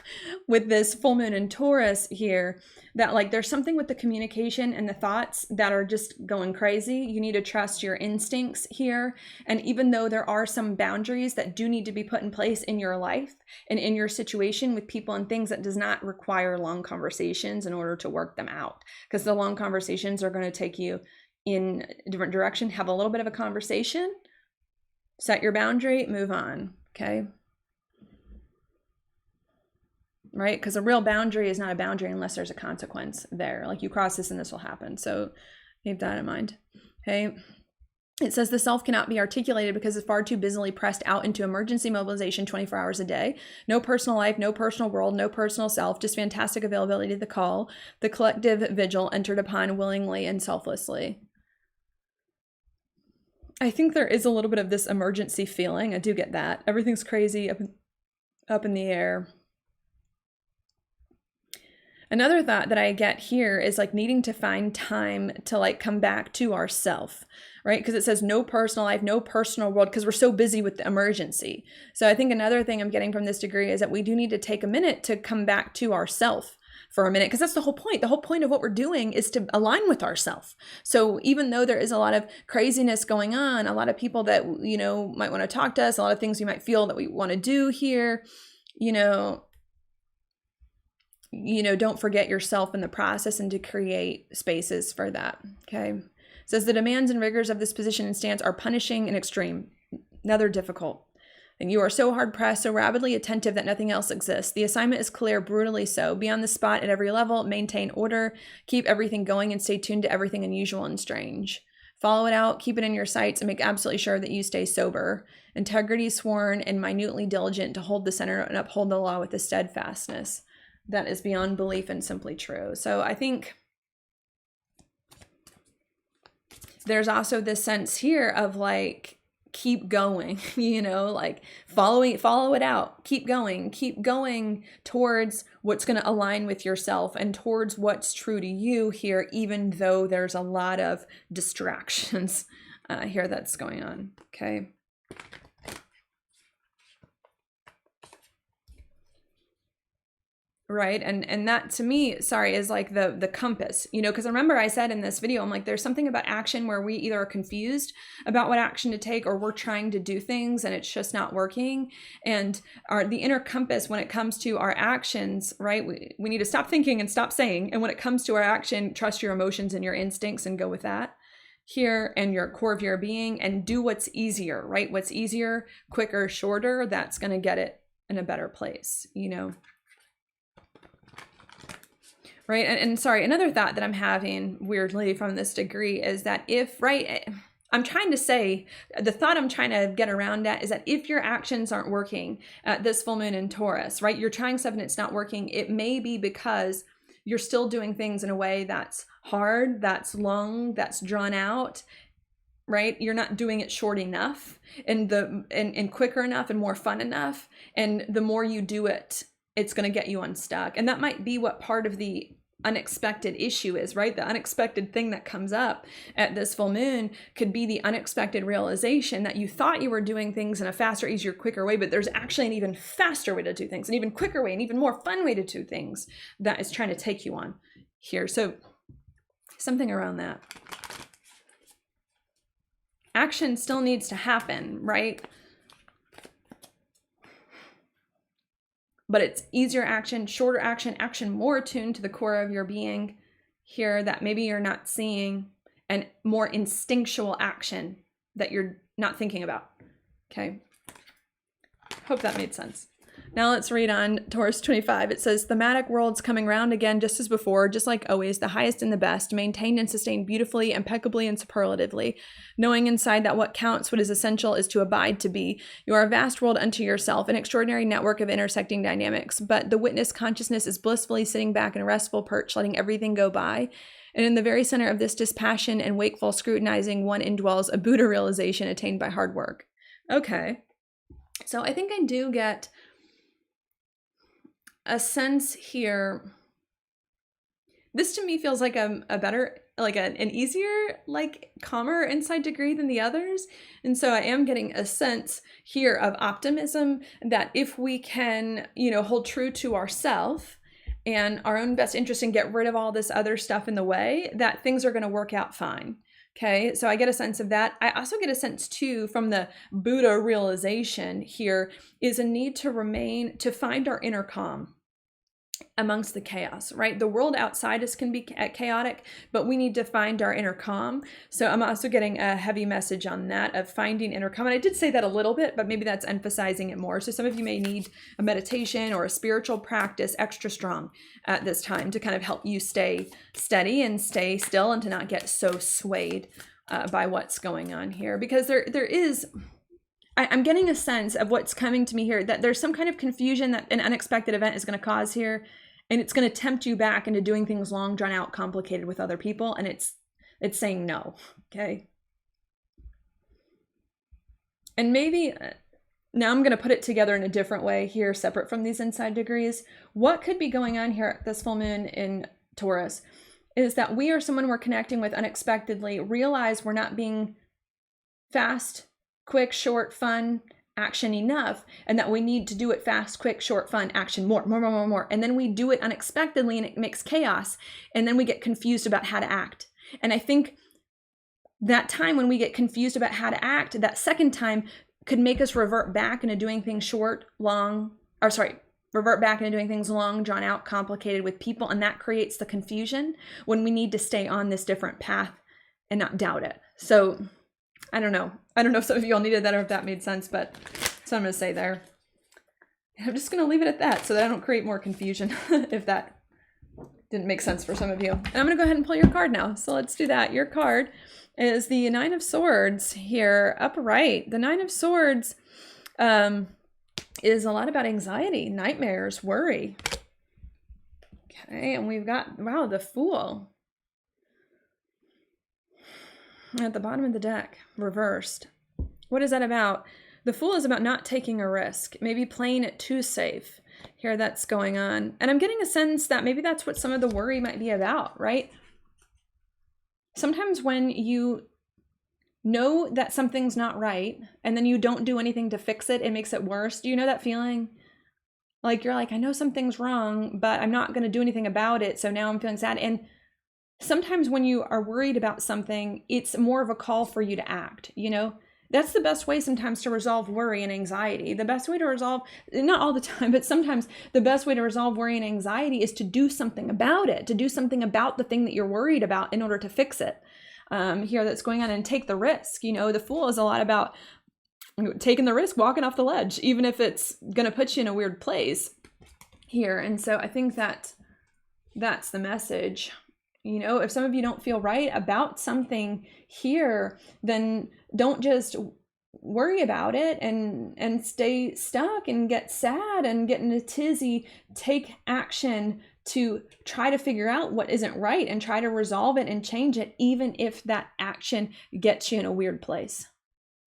with this full moon in Taurus here that, like, there's something with the communication and the thoughts that are just going crazy. You need to trust your instincts here. And even though there are some boundaries that do need to be put in place in your life and in your situation with people and things, that does not require long conversations in order to work them out, because the long conversations are going to take you in a different direction. Have a little bit of a conversation, set your boundary, move on. Okay. Right? Because a real boundary is not a boundary unless there's a consequence there. Like, you cross this and this will happen. So keep that in mind. Okay. It says the self cannot be articulated because it's far too busily pressed out into emergency mobilization 24 hours a day. No personal life, no personal world, no personal self, just fantastic availability to the call. The collective vigil entered upon willingly and selflessly. I think there is a little bit of this emergency feeling. I do get that. Everything's crazy, up in the air. Another thought that I get here is like needing to find time to like come back to ourself, right? Because it says no personal life, no personal world, because we're so busy with the emergency. So I think another thing I'm getting from this degree is that we do need to take a minute to come back to ourself for a minute, because that's the whole point. The whole point of what we're doing is to align with ourselves. So even though there is a lot of craziness going on, a lot of people that, you know, might want to talk to us, a lot of things we might feel that we want to do here, you know, don't forget yourself in the process and to create spaces for that. Okay. It says the demands and rigors of this position and stance are punishing and extreme. Another difficult. And you are so hard pressed, so rabidly attentive that nothing else exists. The assignment is clear, brutally so. Be on the spot at every level, maintain order, keep everything going, and stay tuned to everything unusual and strange. Follow it out, keep it in your sights, and make absolutely sure that you stay sober. Integrity sworn and minutely diligent to hold the center and uphold the law with a steadfastness that is beyond belief and simply true. So I think there's also this sense here of like, keep going, you know, like follow it out, keep going towards what's going to align with yourself and towards what's true to you here, even though there's a lot of distractions here that's going on. Okay. Right. And that to me, sorry, is like the compass, you know, because remember I said in this video, I'm like, there's something about action where we either are confused about what action to take, or we're trying to do things and it's just not working. And the inner compass, when it comes to our actions, right, we need to stop thinking and stop saying. And when it comes to our action, trust your emotions and your instincts and go with that here, and your core of your being, and do what's easier, right? What's easier, quicker, shorter, that's going to get it in a better place, you know. Right. And sorry, another thought that I'm having weirdly from this degree is that if, right, I'm trying to say, the thought I'm trying to get around at is that if your actions aren't working at this full moon in Taurus, right, you're trying stuff and it's not working, it may be because you're still doing things in a way that's hard, that's long, that's drawn out, right? You're not doing it short enough and quicker enough and more fun enough. And the more you do it, it's going to get you unstuck. And that might be what part of the unexpected issue is, right? The unexpected thing that comes up at this full moon could be the unexpected realization that you thought you were doing things in a faster, easier, quicker way, but there's actually an even faster way to do things, an even quicker way, an even more fun way to do things that is trying to take you on here. So something around that. Action still needs to happen, right? But it's easier action, shorter action more attuned to the core of your being here that maybe you're not seeing, and more instinctual action that you're not thinking about. Okay. Hope that made sense. Now let's read on Taurus 25. It says, thematic worlds coming round again just as before, just like always, the highest and the best, maintained and sustained beautifully, impeccably, and superlatively, knowing inside that what counts, what is essential, is to abide to be. You are a vast world unto yourself, an extraordinary network of intersecting dynamics, but the witness consciousness is blissfully sitting back in a restful perch, letting everything go by. And in the very center of this dispassion and wakeful scrutinizing, one indwells a Buddha realization attained by hard work. Okay. So I think I do get a sense here. This to me feels like a better, like an easier, like calmer inside degree than the others. And so I am getting a sense here of optimism that if we can, you know, hold true to ourselves and our own best interest and get rid of all this other stuff in the way, that things are going to work out fine. Okay, so I get a sense of that. I also get a sense too from the Buddha realization here is a need to find our inner calm amongst the chaos, right? The world outside us can be chaotic, but we need to find our inner calm. So I'm also getting a heavy message on that of finding inner calm. And I did say that a little bit, but maybe that's emphasizing it more. So some of you may need a meditation or a spiritual practice extra strong at this time to kind of help you stay steady and stay still and to not get so swayed by what's going on here. Because there is... I'm getting a sense of what's coming to me here, that there's some kind of confusion that an unexpected event is going to cause here, and it's going to tempt you back into doing things long, drawn out, complicated with other people, and it's saying no, okay? And maybe, now I'm going to put it together in a different way here, separate from these inside degrees. What could be going on here at this full moon in Taurus is that we or someone we're connecting with unexpectedly realize we're not being fast, quick, short, fun, action enough, and that we need to do it fast, quick, short, fun, action, more. And then we do it unexpectedly and it makes chaos. And then we get confused about how to act. And I think that time when we get confused about how to act, that second time could make us revert back into doing things revert back into doing things long, drawn out, complicated with people. And that creates the confusion when we need to stay on this different path and not doubt it. So I don't know. I don't know if some of you all needed that or if that made sense, but that's what I'm going to say there. I'm just going to leave it at that so that I don't create more confusion if that didn't make sense for some of you. And I'm going to go ahead and pull your card now. So let's do that. Your card is the Nine of Swords here, upright. The Nine of Swords is a lot about anxiety, nightmares, worry. Okay, and we've got, wow, the Fool at the bottom of the deck, reversed. What is that about? The Fool is about not taking a risk, maybe playing it too safe. Here, that's going on. And I'm getting a sense that maybe that's what some of the worry might be about, right? Sometimes when you know that something's not right and then you don't do anything to fix it, it makes it worse. Do you know that feeling? Like you're like, I know something's wrong, but I'm not going to do anything about it. So now I'm feeling sad. And sometimes when you are worried about something, it's more of a call for you to act, you know? That's the best way sometimes to resolve worry and anxiety. The best way to resolve, not all the time, but sometimes the best way to resolve worry and anxiety is to do something about it, to do something about the thing that you're worried about in order to fix it. Here that's going on, and take the risk. You know, the Fool is a lot about taking the risk, walking off the ledge, even if it's going to put you in a weird place here. And so I think that that's the message. You know, if some of you don't feel right about something here, then don't just worry about it and stay stuck and get sad and get in a tizzy. Take action to try to figure out what isn't right and try to resolve it and change it, even if that action gets you in a weird place.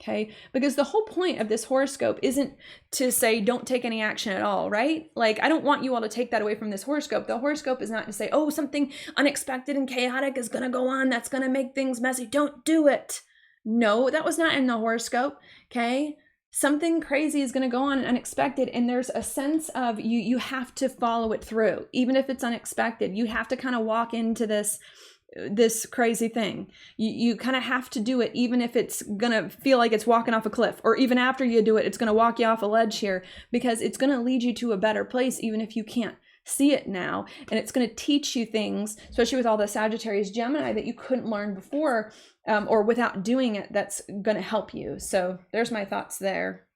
Okay, because the whole point of this horoscope isn't to say don't take any action at all, right? Like, I don't want you all to take that away from this horoscope. The horoscope is not to say, oh, something unexpected and chaotic is going to go on that's going to make things messy. Don't do it. No, that was not in the horoscope. Okay, something crazy is going to go on and unexpected, and there's a sense of you have to follow it through, even if it's unexpected. You have to kind of walk into this crazy thing. You kind of have to do it, even if it's gonna feel like it's walking off a cliff, or even after you do it, it's gonna walk you off a ledge here, because it's gonna lead you to a better place, even if you can't see it now. And it's gonna teach you things, especially with all the Sagittarius, Gemini, that you couldn't learn before, or without doing it, that's gonna help you. So there's my thoughts there.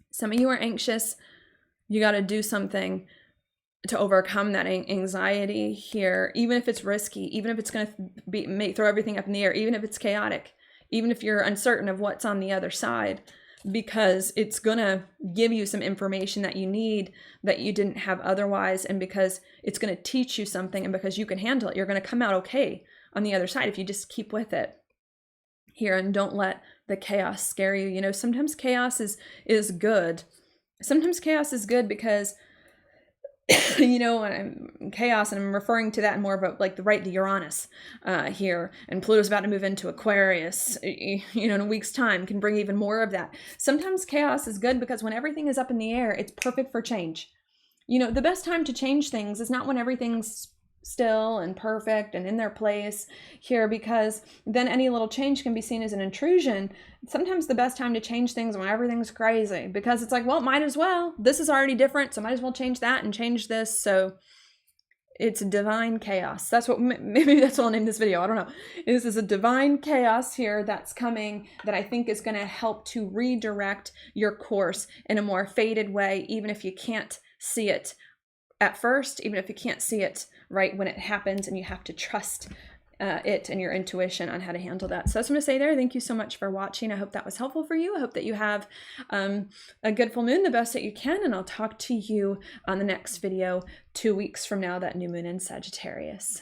Some of you are anxious. You got to do something to overcome that anxiety here, even if it's risky, even if it's going to throw everything up in the air, even if it's chaotic, even if you're uncertain of what's on the other side, because it's going to give you some information that you need that you didn't have otherwise, and because it's going to teach you something, and because you can handle it, you're going to come out okay on the other side if you just keep with it here and don't let the chaos scare you. You know, sometimes chaos is good. Sometimes chaos is good because you know, chaos, and I'm referring to that more of like the Uranus here, and Pluto's about to move into Aquarius, you know, in a week's time, can bring even more of that. Sometimes chaos is good because when everything is up in the air, it's perfect for change. You know, the best time to change things is not when everything's still and perfect and in their place here, because then any little change can be seen as an intrusion. Sometimes the best time to change things when everything's crazy, because it's like, well, might as well. This is already different, so might as well change that and change this. So it's divine chaos. That's what, maybe that's what I'll name this video. I don't know. This is a divine chaos here that's coming that I think is going to help to redirect your course in a more faded way, even if you can't see it at first, even if you can't see it right when it happens, and you have to trust it and your intuition on how to handle that. So that's what I'm going to say there. Thank you so much for watching. I hope that was helpful for you. I hope that you have a good full moon, the best that you can, and I'll talk to you on the next video 2 weeks from now, that new moon in Sagittarius.